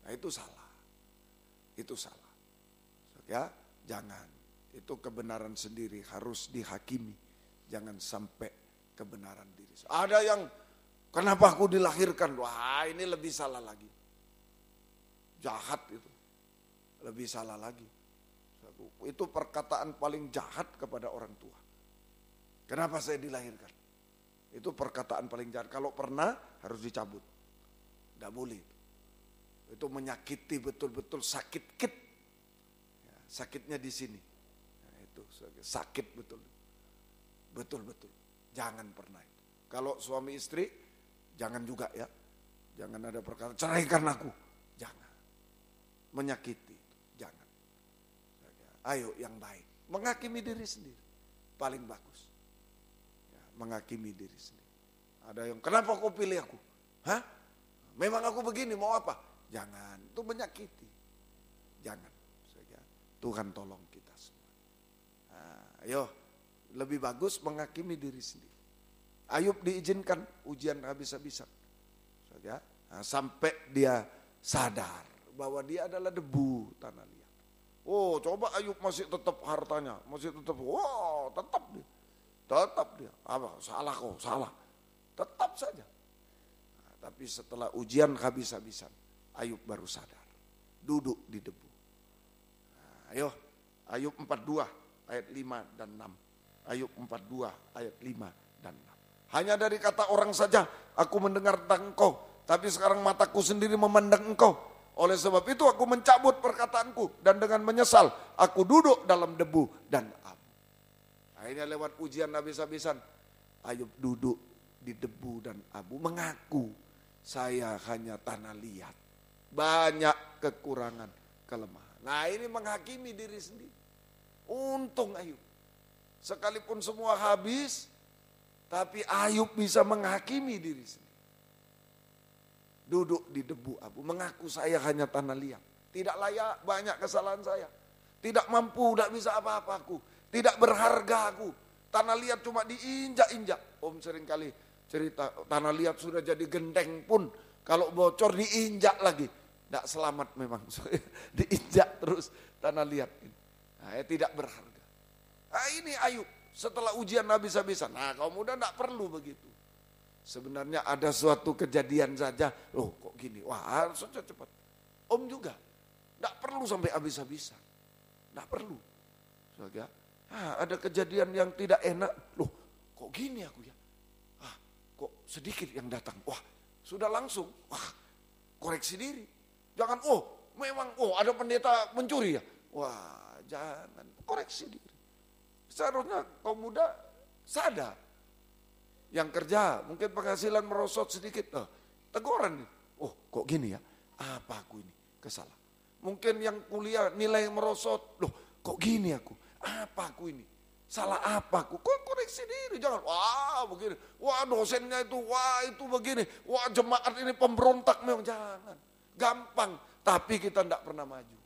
Nah, itu salah. Itu salah. Ya, jangan. Itu kebenaran sendiri harus dihakimi. Jangan sampai kebenaran diri. Ada yang kenapa aku dilahirkan? Ini lebih salah lagi. Jahat itu. Lebih salah lagi. Itu perkataan paling jahat kepada orang tua. Kenapa saya dilahirkan? Itu perkataan paling jahat. Kalau pernah harus dicabut. Tidak boleh. Itu menyakiti betul-betul, sakit. Ya, sakitnya di sini. Sakit betul. Betul-betul. Jangan pernah itu. Kalau suami istri, jangan juga ya. Jangan ada perkara, ceraikan aku. Jangan. Menyakiti. Jangan. Ayo yang baik. Menghakimi diri sendiri. Paling bagus. Ya, menghakimi diri sendiri. Ada yang, kenapa kau pilih aku? Memang aku begini, mau apa? Jangan. Itu menyakiti. Jangan. Tuhan tolong kita semua. Ayo, Lebih bagus menghakimi diri sendiri. Ayub diizinkan ujian habis-habisan. Ya, nah, sampai dia sadar bahwa dia adalah debu tanah liat. Oh, coba Ayub masih tetap hartanya, masih tetap, tetap dia. Tetap dia. Apa? Salah kok, salah. Tetap saja. Nah, tapi setelah ujian habis-habisan, Ayub baru sadar. Duduk di debu. Nah, ayo, Ayub 42 ayat 5 dan 6. Ayub 42 ayat 5 dan 6. Hanya dari kata orang saja aku mendengar tentang engkau, tapi sekarang mataku sendiri memandang engkau. Oleh sebab itu aku mencabut perkataanku dan dengan menyesal aku duduk dalam debu dan abu. Akhirnya lewat ujian habis-habisan, Ayub duduk di debu dan abu, mengaku saya hanya tanah liat, banyak kekurangan, kelemahan. Nah, ini menghakimi diri sendiri. Untung Ayub. Sekalipun semua habis, tapi Ayub bisa menghakimi diri sendiri. Duduk di debu abu, mengaku saya hanya tanah liat. Tidak layak, banyak kesalahan saya. Tidak mampu, tidak bisa apa-apa aku. Tidak berharga aku. Tanah liat cuma diinjak-injak. Om seringkali cerita, tanah liat sudah jadi genteng pun, kalau bocor diinjak lagi. Tidak selamat memang, diinjak terus tanah liat ini. Nah, tidak berharga. Nah, ini Ayub setelah ujian habis-habisan. Nah, kaum muda tidak perlu begitu. Sebenarnya ada suatu kejadian saja. Loh kok gini? Wah, harus saja cepat. Om juga. Tidak perlu sampai habis-habisan. Tidak perlu. Saja. Ada kejadian yang tidak enak. Loh kok gini aku ya? Kok sedikit yang datang. Wah sudah langsung. Wah koreksi diri. Jangan memang ada pendeta mencuri ya. Wah jangan, koreksi diri. Seharusnya kaum muda sadar. Yang kerja mungkin penghasilan merosot sedikit. Teguran nih. Kok gini ya? Apa aku ini? Kesalahan. Mungkin yang kuliah nilai merosot. Loh kok gini aku? Apa aku ini? Salah apa aku? Kok koreksi diri? Jangan, wah begini. Wah dosennya itu, wah itu begini. Wah jemaat ini pemberontak memang. Jangan. Gampang. Tapi kita tidak pernah maju.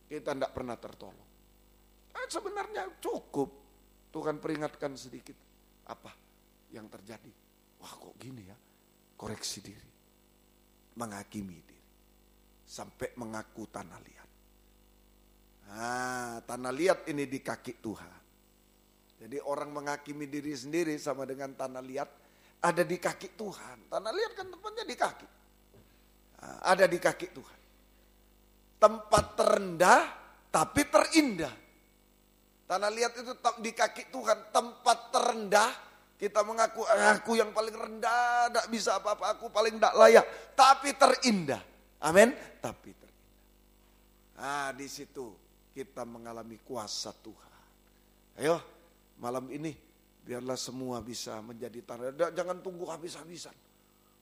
Kita tidak pernah tertolong. Sebenarnya cukup. Tuhan peringatkan sedikit. Apa yang terjadi? Wah kok gini ya? Koreksi diri. Menghakimi diri. Sampai mengaku tanah liat. Nah, tanah liat ini di kaki Tuhan. Jadi orang menghakimi diri sendiri sama dengan tanah liat ada di kaki Tuhan. Tanah liat kan tempatnya di kaki. Nah, ada di kaki Tuhan. Tempat terendah tapi terindah. Tanah liat itu di kaki Tuhan, tempat terendah. Kita mengaku aku yang paling rendah, tidak bisa apa-apa, aku paling tidak layak. Tapi terindah. Amin. Tapi terindah. Nah di situ kita mengalami kuasa Tuhan. Ayo malam ini biarlah semua bisa menjadi tanah. Jangan tunggu habis-habisan.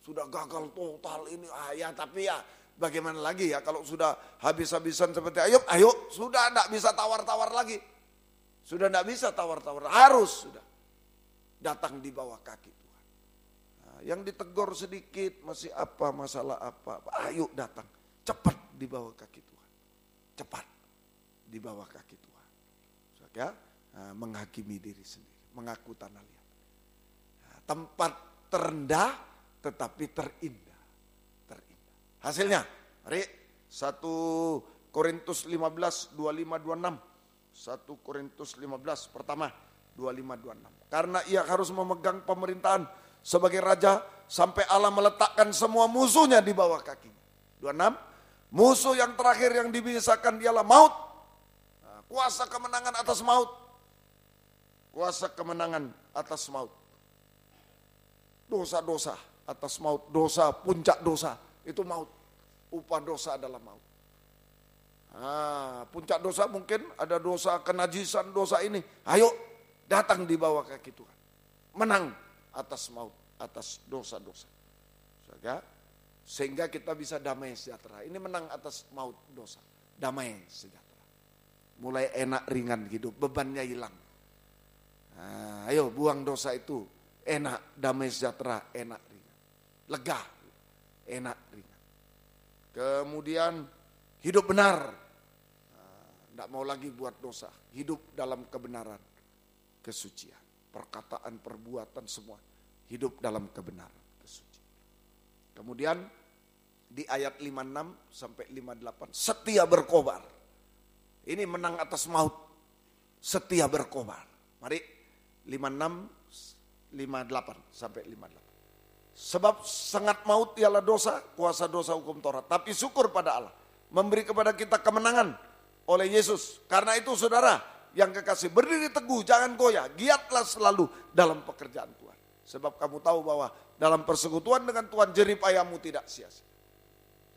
Sudah gagal total ini. Tapi ya bagaimana lagi ya kalau sudah habis-habisan seperti Ayub. Ayo sudah tidak bisa tawar-tawar lagi. Sudah tidak bisa tawar-tawar. Harus sudah datang di bawah kaki Tuhan. Nah, yang ditegur sedikit masih apa masalah apa. Ayo datang cepat di bawah kaki Tuhan. Cepat di bawah kaki Tuhan. Ya, menghakimi diri sendiri, mengaku tanah liat. Nah, tempat terendah tetapi terindah. Terindah. Hasilnya, mari 1 Korintus 15 25 26. 1 Korintus 15 pertama 25-26. Karena ia harus memegang pemerintahan sebagai raja sampai Allah meletakkan semua musuhnya di bawah kakinya. 26. Musuh yang terakhir yang dibinasakan ialah maut. Nah, kuasa kemenangan atas maut. Kuasa kemenangan atas maut. Dosa-dosa atas maut. Dosa, puncak dosa itu maut. Upah dosa adalah maut. Puncak dosa mungkin ada dosa kenajisan, dosa ini. Ayo datang di bawah kaki Tuhan. Menang atas maut, atas dosa-dosa. Sehingga kita bisa damai sejahtera. Ini menang atas maut, dosa. Damai sejahtera. Mulai enak ringan hidup, bebannya hilang. Ayo buang dosa itu. Enak, damai sejahtera, enak ringan. Lega, enak ringan. Kemudian hidup benar. Tidak mau lagi buat dosa, hidup dalam kebenaran. kesucian. Perkataan, perbuatan semua hidup dalam kebenaran, kesucian. Kemudian di ayat 56 sampai 58, setia berkobar. Ini menang atas maut, setia berkobar. Mari 56, 58 sampai 58. Sebab sangat maut ialah dosa, kuasa dosa hukum Taurat. Tapi syukur pada Allah, memberi kepada kita kemenangan oleh Yesus. Karena itu saudara yang kekasih, berdiri teguh, jangan goyah, giatlah selalu dalam pekerjaan Tuhan. Sebab kamu tahu bahwa dalam persekutuan dengan Tuhan jeripayamu tidak sia-sia.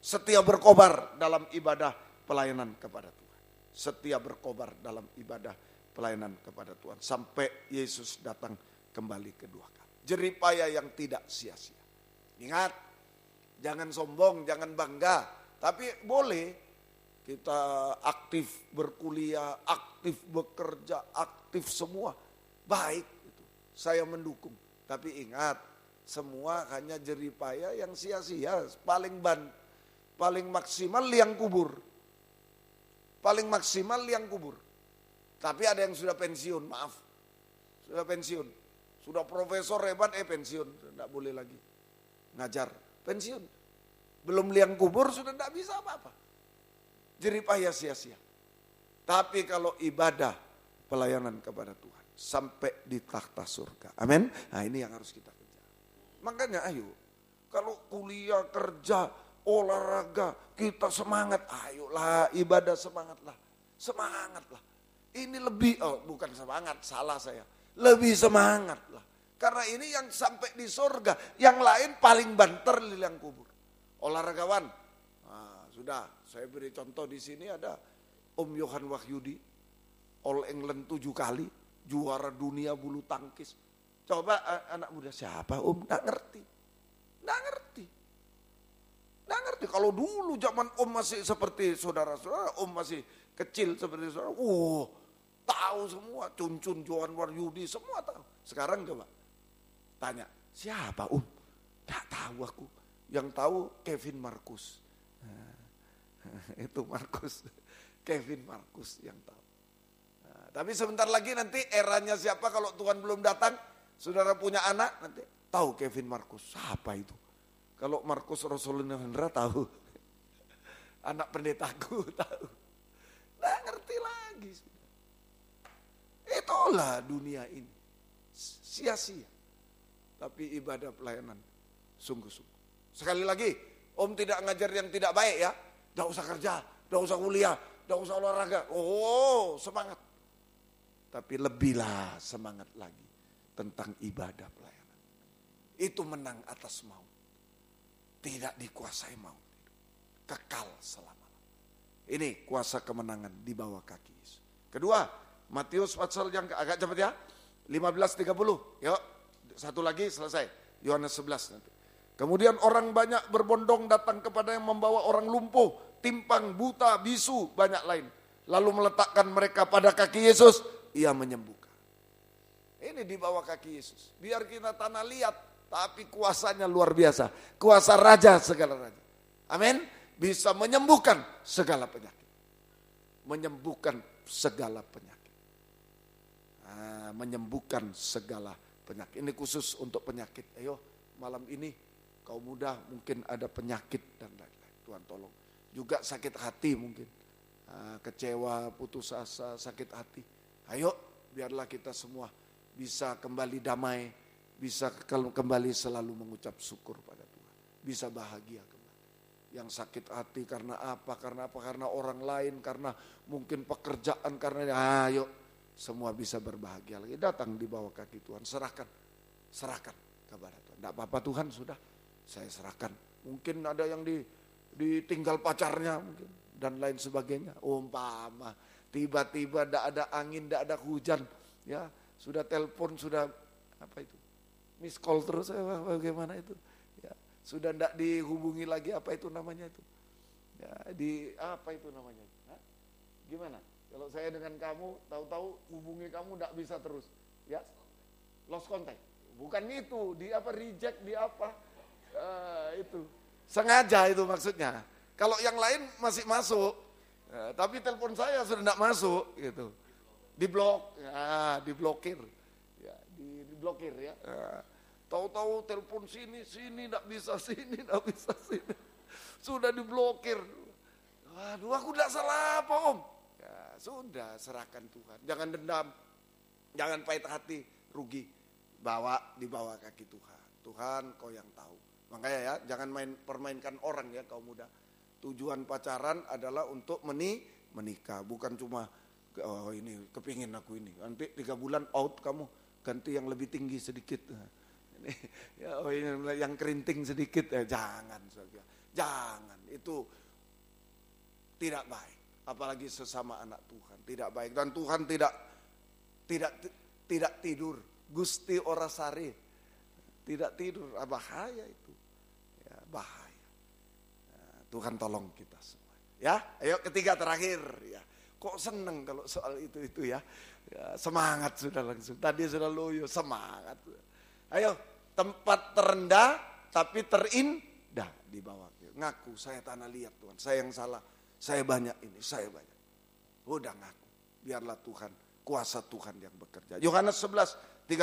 Setia berkobar dalam ibadah pelayanan kepada Tuhan. Setia berkobar dalam ibadah pelayanan kepada Tuhan. Sampai Yesus datang kembali kedua kali. Jeripaya yang tidak sia-sia. Ingat, jangan sombong, jangan bangga. Tapi boleh kita aktif berkuliah, aktif bekerja, aktif semua. Baik, itu. Saya mendukung. Tapi ingat, semua hanya jeripaya yang sia-sia. Paling maksimal liang kubur. Paling maksimal liang kubur. Tapi ada yang sudah pensiun, maaf. Sudah pensiun. Sudah profesor hebat, pensiun. Tidak boleh lagi ngajar. Pensiun. Belum liang kubur sudah tidak bisa apa-apa. Jeripaya sia-sia. Tapi kalau ibadah pelayanan kepada Tuhan sampai di takhta surga. Amin. Nah ini yang harus kita kejar. Makanya ayo. Kalau kuliah, kerja, olahraga, kita semangat. Ayolah ibadah semangatlah. Semangatlah. Ini lebih, bukan semangat, salah saya. Lebih semangat lah. Karena ini yang sampai di surga. Yang lain paling banter di liang kubur. Olahragawan. Nah, sudah, saya beri contoh di sini ada Om Yohan Wahyudi. All England 7 kali. Juara dunia bulu tangkis. Coba anak muda siapa Om? Nggak ngerti. Nggak ngerti. Nggak ngerti. Kalau dulu zaman Om masih seperti saudara-saudara. Om masih kecil seperti saudara. Tahu semua. Cun-cun, Johan Wahyudi, semua tahu. Sekarang coba tanya, siapa Nggak tahu aku. Yang tahu Kevin Marcus. Itu Marcus. Kevin Marcus yang tahu. Tapi sebentar lagi nanti eranya siapa kalau Tuhan belum datang. Saudara punya anak nanti tahu Kevin Marcus. Siapa itu? Kalau Marcus Rasulullah Hendra tahu. Anak pendetaku tahu. Nggak ngerti lagi. Itulah dunia ini. Sia-sia. Tapi ibadah pelayanan sungguh-sungguh. Sekali lagi, Om tidak ngajar yang tidak baik ya. Tidak usah kerja, tidak usah kuliah, tidak usah olahraga. Semangat. Tapi lebihlah semangat lagi tentang ibadah pelayanan. Itu menang atas maut. Tidak dikuasai maut. Kekal selama-lamanya. Ini kuasa kemenangan di bawah kaki Yesus. Kedua, Matius pasal yang agak cepat ya. 15:30. Yuk, satu lagi selesai. Yohanes 11 nanti. Kemudian orang banyak berbondong datang kepada yang membawa orang lumpuh, timpang, buta, bisu, banyak lain. Lalu meletakkan mereka pada kaki Yesus, ia menyembuhkan. Ini di bawah kaki Yesus. Biar kita tanah liat, tapi kuasanya luar biasa. Kuasa raja segala raja. Amin. Bisa menyembuhkan segala penyakit. Menyembuhkan segala penyakit. Menyembuhkan segala penyakit. Ini khusus untuk penyakit. Ayo malam ini kaum muda mungkin ada penyakit dan lain-lain. Tuhan tolong. Juga sakit hati mungkin. Kecewa, putus asa, sakit hati. Ayo biarlah kita semua bisa kembali damai. Bisa kembali selalu mengucap syukur pada Tuhan. Bisa bahagia kembali. Yang sakit hati karena apa? Karena orang lain. Karena mungkin pekerjaan. Ayo semua bisa berbahagia lagi. Datang di bawah kaki Tuhan. Serahkan kepada Tuhan. Tidak apa-apa Tuhan sudah. Saya serahkan. Mungkin ada yang ditinggal pacarnya mungkin. Dan lain sebagainya. Umpama. Tiba-tiba tidak ada angin, tidak ada hujan. Ya, sudah telepon, sudah apa itu? Miss call terus. Bagaimana itu? Ya, sudah tidak dihubungi lagi. Apa itu namanya itu? Ya, apa itu namanya? Hah? Gimana? Kalau saya dengan kamu, tahu-tahu hubungi kamu tidak bisa terus. Ya, lost contact. Bukan itu, reject, itu. Sengaja itu maksudnya. Kalau yang lain masih masuk, tapi telepon saya sudah tidak masuk, gitu. Diblok, diblokir. diblokir ya. Tahu-tahu telepon sini enggak bisa sini, enggak bisa sini. Sudah diblokir. Waduh, aku enggak salah apa Om? Ya, sudah serahkan Tuhan. Jangan dendam. Jangan pahit hati, rugi. Dibawa kaki Tuhan. Tuhan kau yang tahu. Makanya ya, jangan permainkan orang ya kaum muda. Tujuan pacaran adalah untuk menikah, bukan cuma ini kepingin aku ini. Nanti 3 bulan out kamu ganti yang lebih tinggi sedikit. Ini yang kerinting sedikit ya, jangan saja. Jangan, itu tidak baik. Apalagi sesama anak Tuhan, tidak baik. Dan Tuhan tidak tidur. Gusti Orasari tidak tidur, bahaya itu. Ya, bahaya. Nah, Tuhan tolong kita semua. Ya, ayo ketiga terakhir ya. Kok seneng kalau soal itu ya. Ya, semangat sudah langsung. Tadi sudah loyo, semangat. Ayo, tempat terendah tapi terindah di bawah. Ngaku saya tanah liat Tuhan, saya yang salah. Saya banyak ini, saya banyak. Udah ngaku. Biarlah Tuhan, kuasa Tuhan yang bekerja. Yohanes 11:32.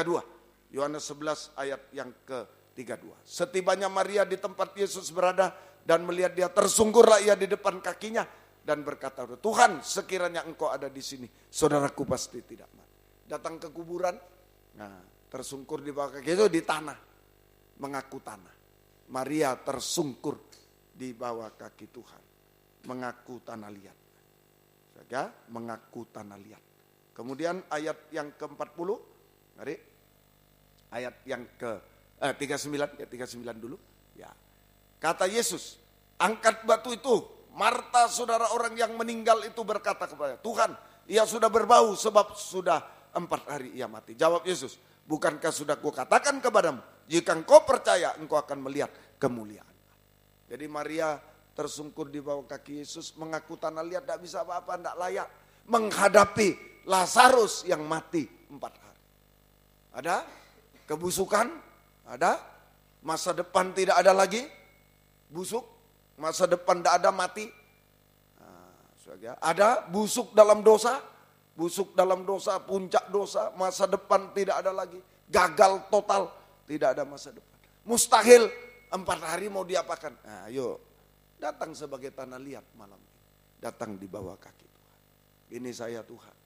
Yohanes 11 ayat yang ke-32. Setibanya Maria di tempat Yesus berada dan melihat dia, tersungkurlah ia di depan kakinya dan berkata, Tuhan, sekiranya engkau ada di sini, saudaraku pasti tidak mati. Datang ke kuburan, nah tersungkur di bawah kaki itu di tanah, mengaku tanah. Maria tersungkur di bawah kaki Tuhan, mengaku tanah liat. Saja, mengaku tanah liat. Kemudian ayat yang ke-40, mari. Ayat yang ke-39, ya 39 dulu. Ya. Kata Yesus, angkat batu itu. Marta, saudara orang yang meninggal itu berkata kepada Tuhan, ia sudah berbau sebab sudah 4 hari ia mati. Jawab Yesus, bukankah sudah kukatakan kepadamu, jika engkau percaya engkau akan melihat kemuliaan. Jadi Maria tersungkur di bawah kaki Yesus, mengaku tanah liat, tidak bisa apa-apa, tidak layak menghadapi Lazarus yang mati 4 hari. Ada kebusukan, ada masa depan tidak ada lagi, busuk, masa depan tidak ada, mati. Ada busuk dalam dosa, puncak dosa, masa depan tidak ada lagi, gagal total, tidak ada masa depan. Mustahil 4 hari mau diapakan? Nah, ayo datang sebagai tanah liat malam ini, datang di bawah kaki Tuhan. Ini saya Tuhan,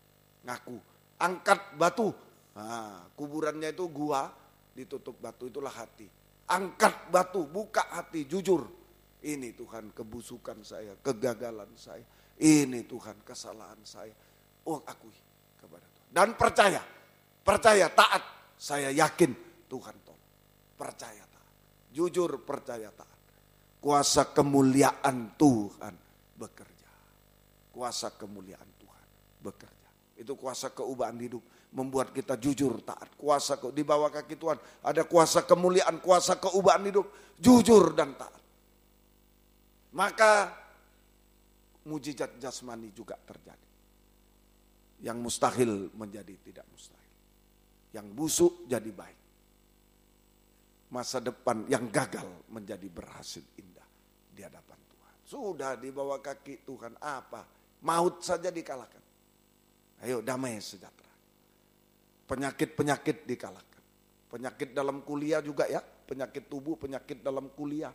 ngaku, angkat batu. Nah, kuburannya itu gua, ditutup batu, itulah hati. Angkat batu, buka hati, jujur. Ini Tuhan kebusukan saya, kegagalan saya. Ini Tuhan kesalahan saya. Oh, akui kepada Tuhan. Dan percaya taat. Saya yakin Tuhan tolong. Percaya taat. Jujur percaya taat. Kuasa kemuliaan Tuhan bekerja. Kuasa kemuliaan Tuhan bekerja. Itu kuasa keubahan hidup. Membuat kita jujur taat. Kuasa di bawah kaki Tuhan ada kuasa kemuliaan, kuasa keubahan hidup. Jujur dan taat. Maka mujizat jasmani juga terjadi. Yang mustahil menjadi tidak mustahil. Yang busuk jadi baik. Masa depan yang gagal menjadi berhasil indah di hadapan Tuhan. Sudah di bawah kaki Tuhan, apa? Maut saja dikalahkan. Ayo damai sejahtera. Penyakit-penyakit dikalahkan. Penyakit dalam kuliah juga ya. Penyakit tubuh, penyakit dalam kuliah.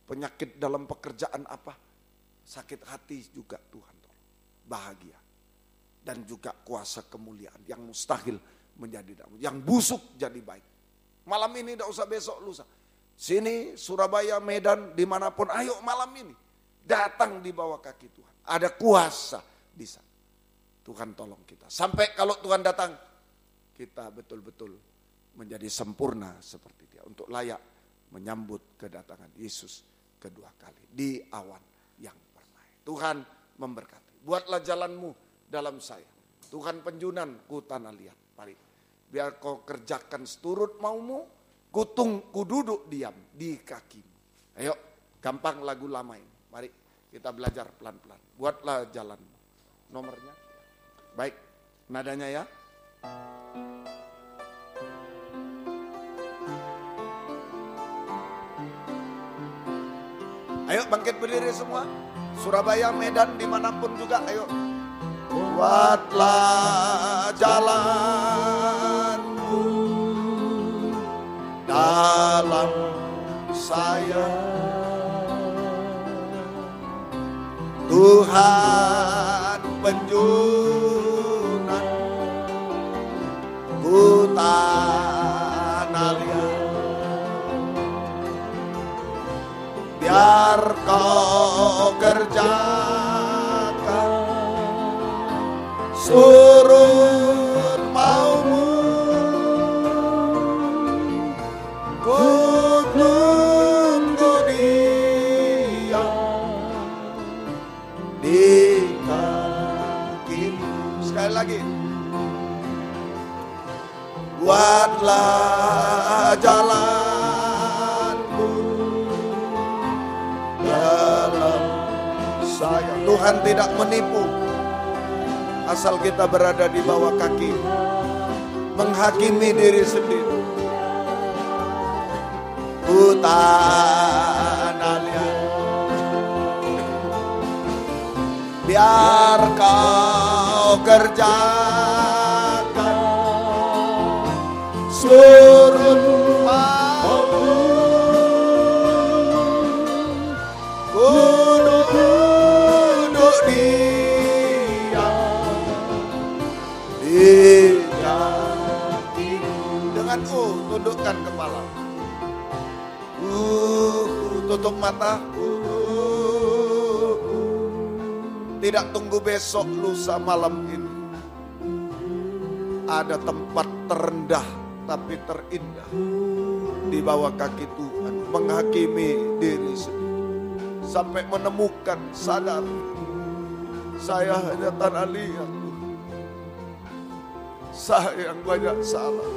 Penyakit dalam pekerjaan apa. Sakit hati juga Tuhan tolong. Bahagia. Dan juga kuasa kemuliaan yang mustahil menjadi damai. Yang busuk jadi baik. Malam ini tidak usah besok lusa. Sini Surabaya, Medan, dimanapun. Ayo malam ini. Datang di bawah kaki Tuhan. Ada kuasa di sana. Tuhan tolong kita. Sampai kalau Tuhan datang, kita betul-betul menjadi sempurna seperti dia. Untuk layak menyambut kedatangan Yesus kedua kali. Di awan yang permai. Tuhan memberkati. Buatlah jalanmu dalam saya. Tuhan penjunan ku tanah liat. Mari. Biar kau kerjakan seturut maumu. Ku duduk diam di kakimu. Ayo, gampang lagu lama ini. Mari kita belajar pelan-pelan. Buatlah jalanmu. Nomornya. Baik, nadanya ya. Ayo bangkit berdiri semua. Surabaya, Medan, dimanapun juga. Ayo. Buatlah jalanmu dalam saya. Tuhan penjunan ku tanah liat, biar kau kerjakan surut maumu. Ku tunggu dia di kakimu. Sekali lagi. Buatlah jalanku dalam saya. Tuhan tidak menipu. Asal kita berada di bawah kaki, menghakimi diri sendiri. Ku tanah liat, biar kau kerjakan surut maumu. Ku duduk diam di kakimu. Dengan tundukkan kepala. Tutup mata. Tidak tunggu besok, lusa, malam ini. Ada tempat terendah tapi terindah di bawah kaki Tuhan, menghakimi diri sendiri sampai menemukan sadar saya hanya tanah liat. Saya yang banyak salah,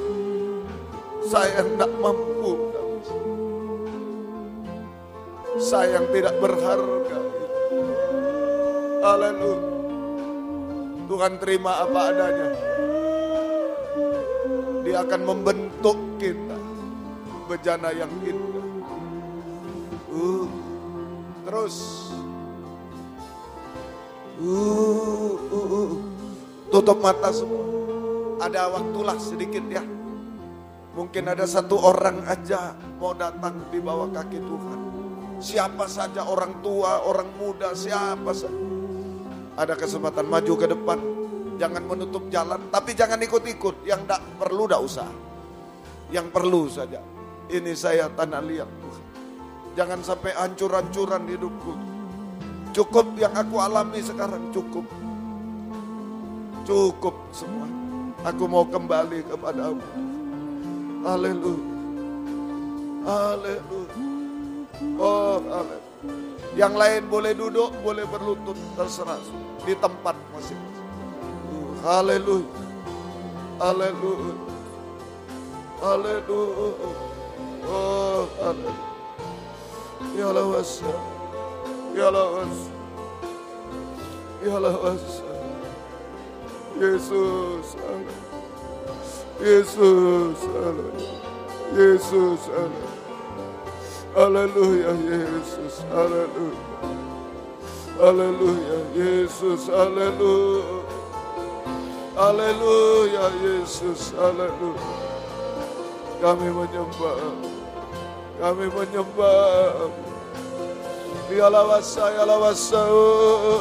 saya yang tidak mampu, saya yang tidak berharga. Haleluya. Tuhan terima apa adanya. Dia akan membentuk kita bejana yang indah. Terus tutup mata semua. Ada waktulah sedikit ya. Mungkin ada satu orang aja mau datang di bawah kaki Tuhan. Siapa saja, orang tua, orang muda, siapa saja. Ada kesempatan maju ke depan. Jangan menutup jalan, tapi jangan ikut-ikut. Yang tidak perlu, tidak usah. Yang perlu saja. Ini saya tanah liat Tuhan. Jangan sampai hancur-hancuran hidupku. Cukup yang aku alami sekarang, cukup. Cukup semua. Aku mau kembali kepadamu. Haleluya. Haleluya. Oh, haleluya. Yang lain boleh duduk, boleh berlutut, terserah. Di tempat masing-masing. Haleluya. Haleluya. Haleluya. Oh, haleluya. Ya lawasa. Ya lawasa. Ya lawasa. Yesus. Yesus. Yesus. Haleluya. Yesus. Haleluya. Haleluya. Yesus. Haleluya. Haleluya. Yesus. Haleluya. Kami menyembah. Kami menyembah. Ya lawasa. Ya lawasa.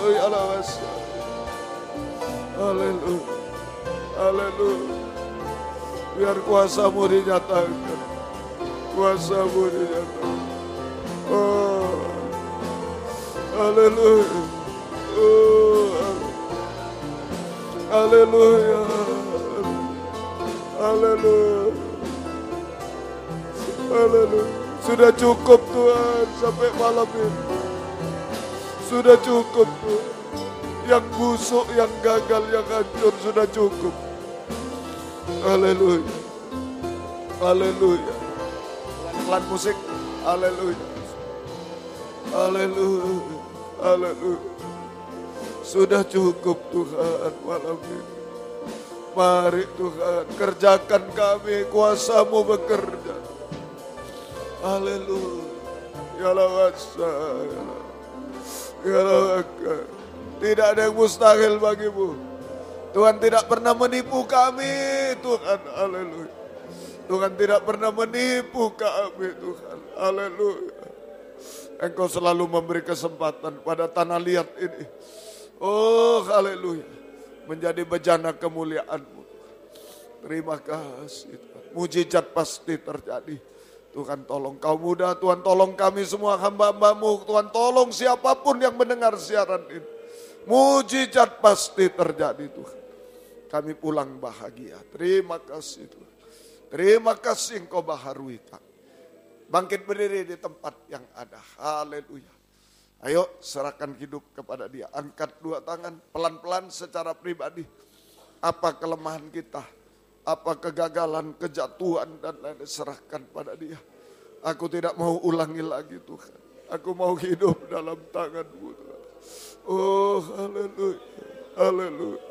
Ya lawasa. Haleluya. Haleluya. Biar kuasa-Mu dinyatakan. Kuasa-Mu dinyatakan. Oh. Haleluya. Oh. Haleluya. Haleluya. Haleluya. Sudah cukup Tuhan sampai malam ini. Sudah cukup Tuhan. Yang busuk, yang gagal, yang hancur sudah cukup. Haleluya. Haleluya. Pelan musik. Haleluya. Haleluya. Haleluya. Sudah cukup Tuhan malam ini. Mari Tuhan, kerjakan kami, kuasa-Mu bekerja. Haleluya. Ya lawasa. Ya lawaka. Tidak ada yang mustahil bagimu. Tuhan tidak pernah menipu kami, Tuhan. Haleluya. Tuhan tidak pernah menipu kami Tuhan. Haleluya. Engkau selalu memberi kesempatan pada tanah liat ini. Oh haleluya. Menjadi bejana kemuliaan-Mu. Terima kasih Tuhan. Mujizat pasti terjadi. Tuhan tolong kaum muda, Tuhan tolong kami semua hamba-hamba-Mu. Tuhan tolong siapapun yang mendengar siaran ini. Mujizat pasti terjadi Tuhan. Kami pulang bahagia. Terima kasih Tuhan. Terima kasih Engkau baharui kami. Bangkit berdiri di tempat yang ada. Haleluya. Ayo serahkan hidup kepada Dia. Angkat dua tangan pelan-pelan secara pribadi. Apa kelemahan kita? Apa kegagalan, kejatuhan dan lain-lain serahkan pada Dia. Aku tidak mau ulangi lagi Tuhan. Aku mau hidup dalam tangan-Mu Tuhan. Oh haleluya. Haleluya.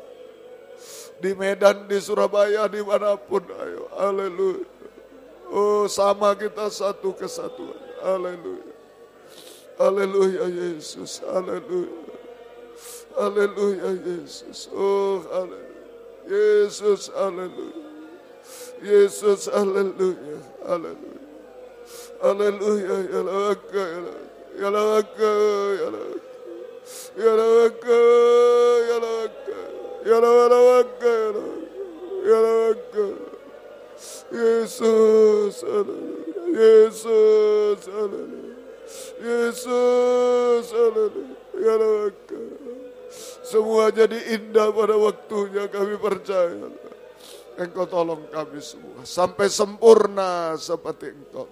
Di Medan, di Surabaya, dimanapun ayo. Haleluya. Oh sama kita satu kesatuan. Haleluya. Haleluya Yesus. Haleluya. Haleluya Yesus. Oh haleluya. Yesus haleluya. Yesus haleluya. Haleluya. Haleluya. Ya laka ya laka ya laka ya laka ya laka ya laka ya laka. Yesus, haleluya. Yesus, haleluya. Yesus, haleluya. Semua jadi indah pada waktunya, kami percaya. Engkau tolong kami semua sampai sempurna seperti Engkau.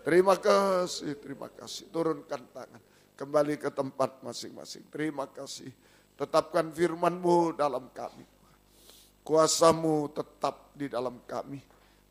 Terima kasih, terima kasih. Turunkan tangan, kembali ke tempat masing-masing. Terima kasih. Tetapkan firman-Mu dalam kami. Kuasa-Mu tetap di dalam kami.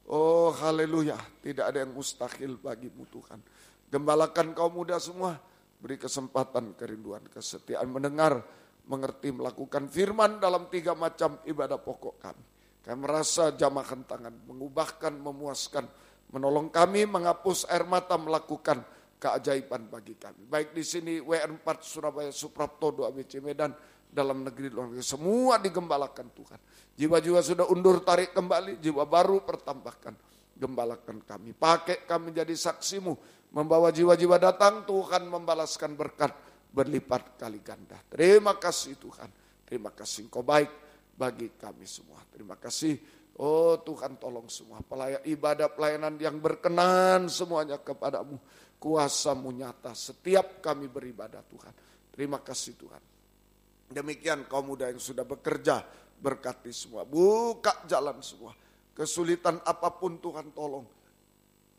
Oh haleluya, tidak ada yang mustahil bagi-Mu Tuhan. Gembalakan kaum muda semua, beri kesempatan, kerinduan, kesetiaan mendengar, mengerti, melakukan firman dalam 3 macam ibadah pokok kami. Kami merasa jamahan tangan, mengubahkan, memuaskan, menolong kami, menghapus air mata, melakukan keajaiban bagi kami. Baik di sini WR4 Surabaya, Suprapto 2 ABC Medan, dalam negeri luar negeri, semua digembalakan Tuhan. Jiwa-jiwa sudah undur tarik kembali, jiwa baru pertambahkan. Gembalakan kami, pakai kami jadi saksi-Mu, membawa jiwa-jiwa datang, Tuhan membalaskan berkat berlipat kali ganda. Terima kasih Tuhan, terima kasih Engkau baik bagi kami semua. Terima kasih, oh Tuhan tolong semua ibadah pelayanan yang berkenan semuanya kepada-Mu. Kuasa-Mu nyata setiap kami beribadah Tuhan. Terima kasih Tuhan. Demikian kaum muda yang sudah bekerja, berkati semua, buka jalan semua. Kesulitan apapun Tuhan tolong.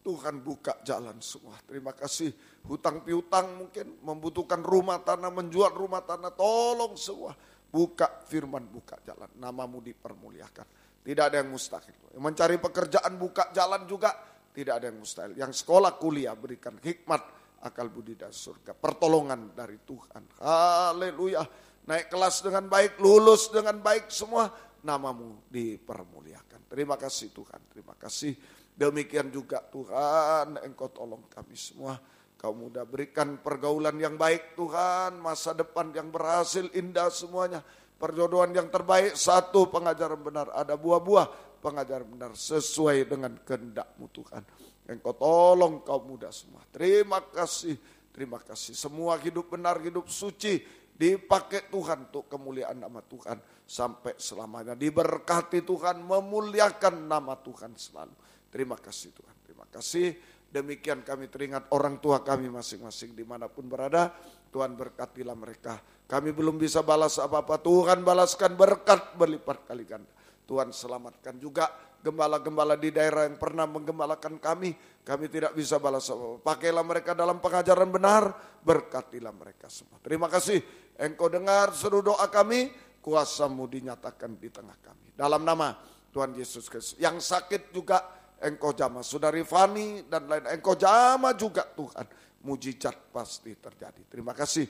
Tuhan buka jalan semua. Terima kasih. Hutang piutang mungkin membutuhkan rumah tanah, menjual rumah tanah, tolong semua. Buka firman, buka jalan. Nama-Mu dipermuliakan. Tidak ada yang mustahil. Yang mencari pekerjaan buka jalan juga, tidak ada yang mustahil. Yang sekolah kuliah berikan hikmat, akal budi dan surga. Pertolongan dari Tuhan. Haleluya. Naik kelas dengan baik, lulus dengan baik semua, nama-Mu dipermuliakan. Terima kasih Tuhan, terima kasih. Demikian juga Tuhan, Engkau tolong kami semua. Kau muda berikan pergaulan yang baik Tuhan, masa depan yang berhasil, indah semuanya. Perjodohan yang terbaik, satu pengajaran benar, ada buah-buah pengajaran benar sesuai dengan kehendak-Mu Tuhan. Engkau tolong kaum muda semua. Terima kasih, terima kasih. Semua hidup benar, hidup suci, dipakai Tuhan untuk kemuliaan nama Tuhan sampai selamanya. Diberkati Tuhan, memuliakan nama Tuhan selalu. Terima kasih Tuhan, terima kasih. Demikian kami teringat orang tua kami masing-masing dimanapun berada. Tuhan berkatilah mereka. Kami belum bisa balas apa-apa, Tuhan balaskan berkat berlipat kali ganda. Tuhan selamatkan juga gembala-gembala di daerah yang pernah menggembalakan kami. Kami tidak bisa balas apa-apa. Pakailah mereka dalam pengajaran benar, berkatilah mereka semua. Terima kasih. Engkau dengar seru doa kami, kuasa-Mu dinyatakan di tengah kami. Dalam nama Tuhan Yesus Kristus. Yang sakit juga Engkau jamah. Saudari Fani dan lain, Engkau jamah juga Tuhan. Mujizat pasti terjadi. Terima kasih.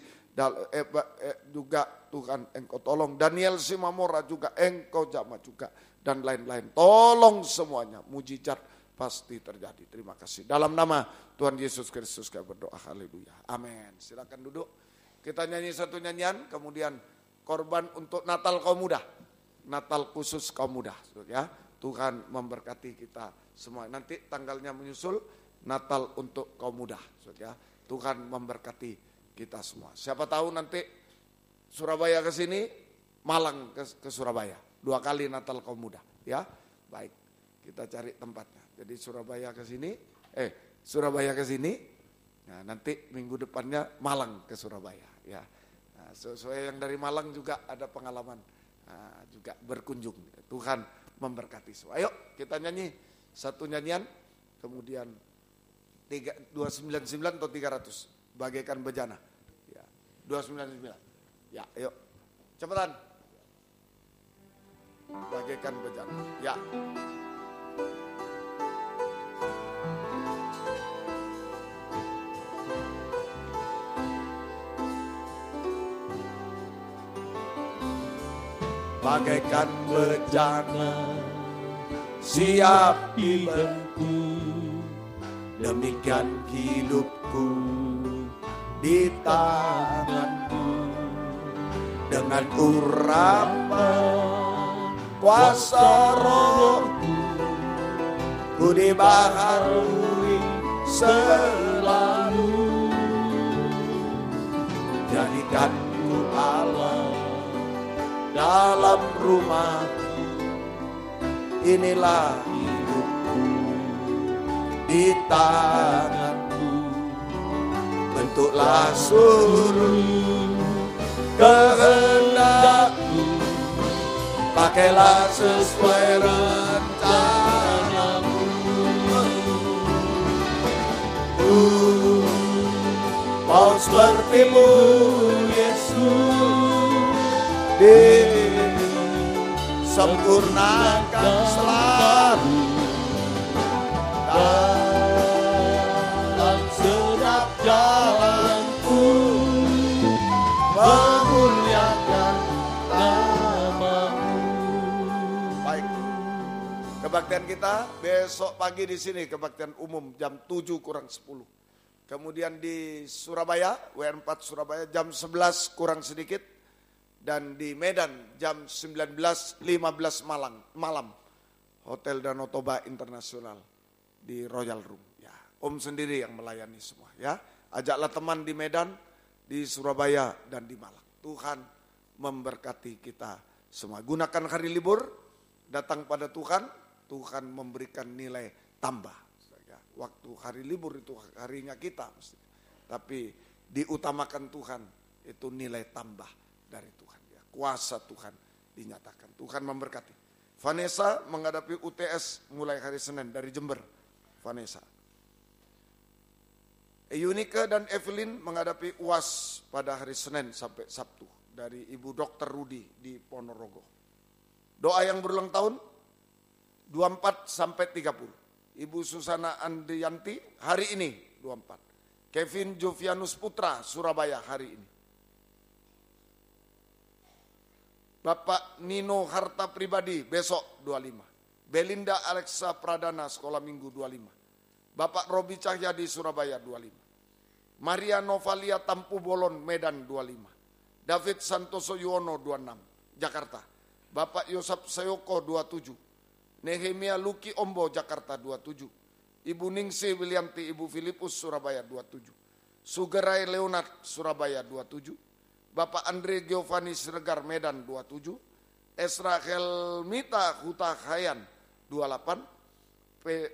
Juga Tuhan Engkau tolong. Daniel Simamora juga Engkau jamah juga. Dan lain-lain. Tolong semuanya. Mujizat pasti terjadi. Terima kasih. Dalam nama Tuhan Yesus Kristus kami berdoa. Haleluya. Amin. Silakan duduk. Kita nyanyi satu nyanyian, kemudian korban untuk Natal kaum muda. Natal khusus kaum muda. Ya. Tuhan memberkati kita semua. Nanti tanggalnya menyusul Natal untuk kaum muda. Ya. Tuhan memberkati kita semua. Siapa tahu nanti Surabaya ke sini, Malang ke Surabaya. 2 kali Natal kaum muda. Ya, baik. Kita cari tempatnya. Jadi Surabaya ke sini. Nah, nanti minggu depannya Malang ke Surabaya. Ya, nah, sesuai yang dari Malang juga ada pengalaman juga berkunjung. Tuhan memberkati semua. Ayo kita nyanyi satu nyanyian, kemudian 299 atau 300 bagaikan bejana. Ya, 299. Ya, ayo cepetan. Bagaikan bejana. Ya. Bagaikan bejana siap dibentuk, demikian hidupku di tanganmu. Dengan urapan kuasa rohku, ku dibaharui selalu. Jadikanku Allah dalam rumahku, inilah hidupku di tanganku. Bentuklah seluruh kehendakku, pakailah sesuai rencanamu. Mau sepertimu Yesus, disempurnakan selalu dalam setiap jalanku, memuliakan namamu. Baik. Kebaktian kita besok pagi di sini, kebaktian umum jam 7 kurang 10. Kemudian di Surabaya, WR4 Surabaya jam 11 kurang sedikit. Dan di Medan jam 19.15 malam. Hotel Danau Toba Internasional di Royal Room. Ya, Om sendiri yang melayani semua. Ya, ajaklah teman di Medan, di Surabaya dan di Malang. Tuhan memberkati kita semua. Gunakan hari libur, datang pada Tuhan. Tuhan memberikan nilai tambah. Ya, waktu hari libur itu harinya kita, tapi diutamakan Tuhan, itu nilai tambah dari Tuhan. Ya, kuasa Tuhan dinyatakan. Tuhan memberkati. Vanessa menghadapi UTS mulai hari Senin dari Jember. Vanessa. Yunika dan Evelyn menghadapi UAS pada hari Senin sampai Sabtu dari Ibu Dr. Rudi di Ponorogo. Doa yang berulang tahun 24 sampai 30. Ibu Susana Andrianti hari ini 24. Kevin Jovianus Putra Surabaya hari ini. Bapak Nino Harta Pribadi besok 25. Belinda Alexa Pradana Sekolah Minggu 25. Bapak Robi Cahyadi Surabaya 25. Maria Novalia Tampu Bolon Medan 25. David Santoso Yuwono 26 Jakarta. Bapak Yosap Sayoko 27. Nehemia Luki Ombo Jakarta 27. Ibu Ningsi Williamti Ibu Filipus Surabaya 27. Sugerai Leonard Surabaya 27. Bapak Andre Giovanni Siregar Medan 27. Esra Helmita Huta Hayan 28.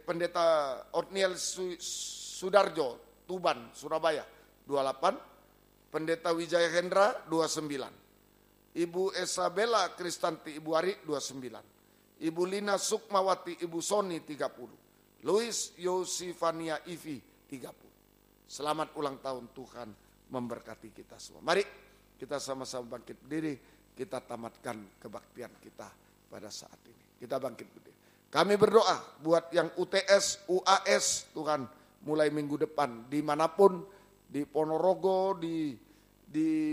Pendeta Otniel Sudarjo Tuban Surabaya 28. Pendeta Wijaya Hendra 29. Ibu Esabella Kristanti Ibu Ari 29. Ibu Lina Sukmawati Ibu Soni 30. Louis Yosifania Ivi 30. Selamat ulang tahun, Tuhan memberkati kita semua. Mari kita sama-sama bangkit berdiri, kita tamatkan kebaktian kita pada saat ini. Kita bangkit berdiri. Kami berdoa buat yang UTS, UAS, Tuhan mulai minggu depan, dimanapun, di Ponorogo, di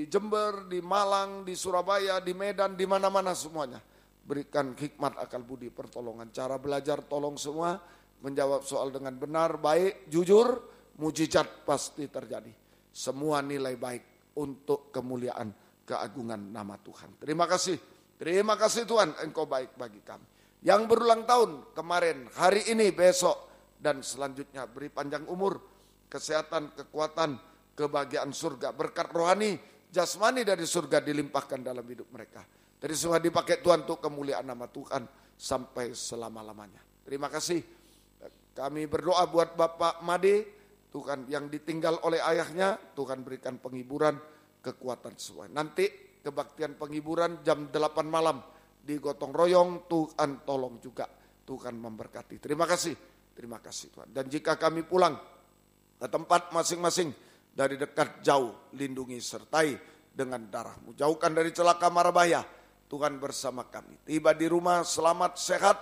Jember, di Malang, di Surabaya, di Medan, di mana-mana semuanya. Berikan hikmat, akal budi, pertolongan, cara belajar, tolong semua, menjawab soal dengan benar, baik, jujur, mujizat pasti terjadi. Semua nilai baik untuk kemuliaan, keagungan nama Tuhan. Terima kasih Tuhan, Engkau baik bagi kami. Yang berulang tahun kemarin, hari ini, besok, dan selanjutnya. Beri panjang umur, kesehatan, kekuatan, kebahagiaan surga, berkat rohani, jasmani dari surga dilimpahkan dalam hidup mereka. Dari semua dipakai Tuhan untuk kemuliaan nama Tuhan sampai selama-lamanya. Terima kasih. Kami berdoa buat Bapak Made, Tuhan yang ditinggal oleh ayahnya, Tuhan berikan penghiburan, kekuatan semua. Nanti kebaktian penghiburan jam 8 malam di gotong royong, Tuhan tolong juga, Tuhan memberkati. Terima kasih Tuhan. Dan jika kami pulang ke tempat masing-masing, dari dekat jauh, lindungi sertai dengan darah-Mu. Jauhkan dari celaka mara bahaya, Tuhan bersama kami. Tiba di rumah selamat sehat,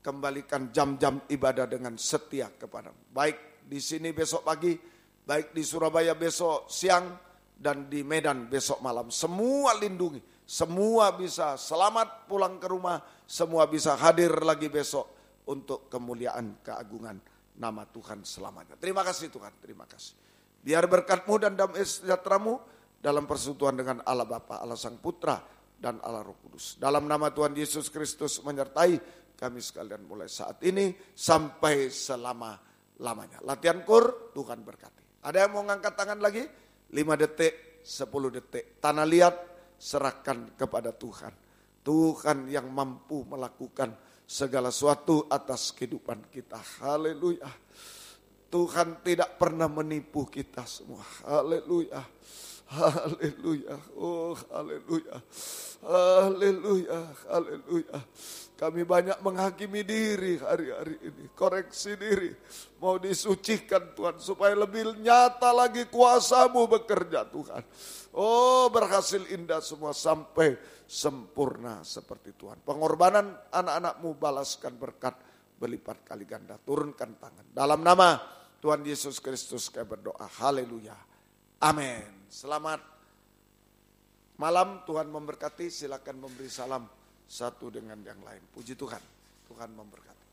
kembalikan jam-jam ibadah dengan setia kepadamu. Baik di sini besok pagi, baik di Surabaya besok siang, dan di Medan besok malam. Semua lindungi, semua bisa selamat pulang ke rumah, semua bisa hadir lagi besok untuk kemuliaan keagungan nama Tuhan selamanya. Terima kasih Tuhan, terima kasih. Biar berkat-Mu dan damai sejahtera-Mu dalam persekutuan dengan Allah Bapa, Allah Sang Putra, dan Allah Roh Kudus. Dalam nama Tuhan Yesus Kristus menyertai kami sekalian mulai saat ini sampai selama-lamanya. Latihan kur, Tuhan berkati. Ada yang mau ngangkat tangan lagi? 5 detik, 10 detik. Tanah liat, serahkan kepada Tuhan. Tuhan yang mampu melakukan segala sesuatu atas kehidupan kita. Haleluya. Tuhan tidak pernah menipu kita semua. Haleluya. Haleluya. Oh, haleluya. Haleluya. Haleluya. Kami banyak menghakimi diri hari-hari ini. Koreksi diri. Mau disucikan Tuhan supaya lebih nyata lagi kuasa-Mu bekerja Tuhan. Oh, berhasil indah semua sampai sempurna seperti Tuhan. Pengorbanan anak-anak-Mu balaskan berkat berlipat kali ganda. Turunkan tangan. Dalam nama Tuhan Yesus Kristus kami berdoa. Haleluya. Amin. Selamat malam, Tuhan memberkati. Silakan memberi salam satu dengan yang lain. Puji Tuhan, Tuhan memberkati.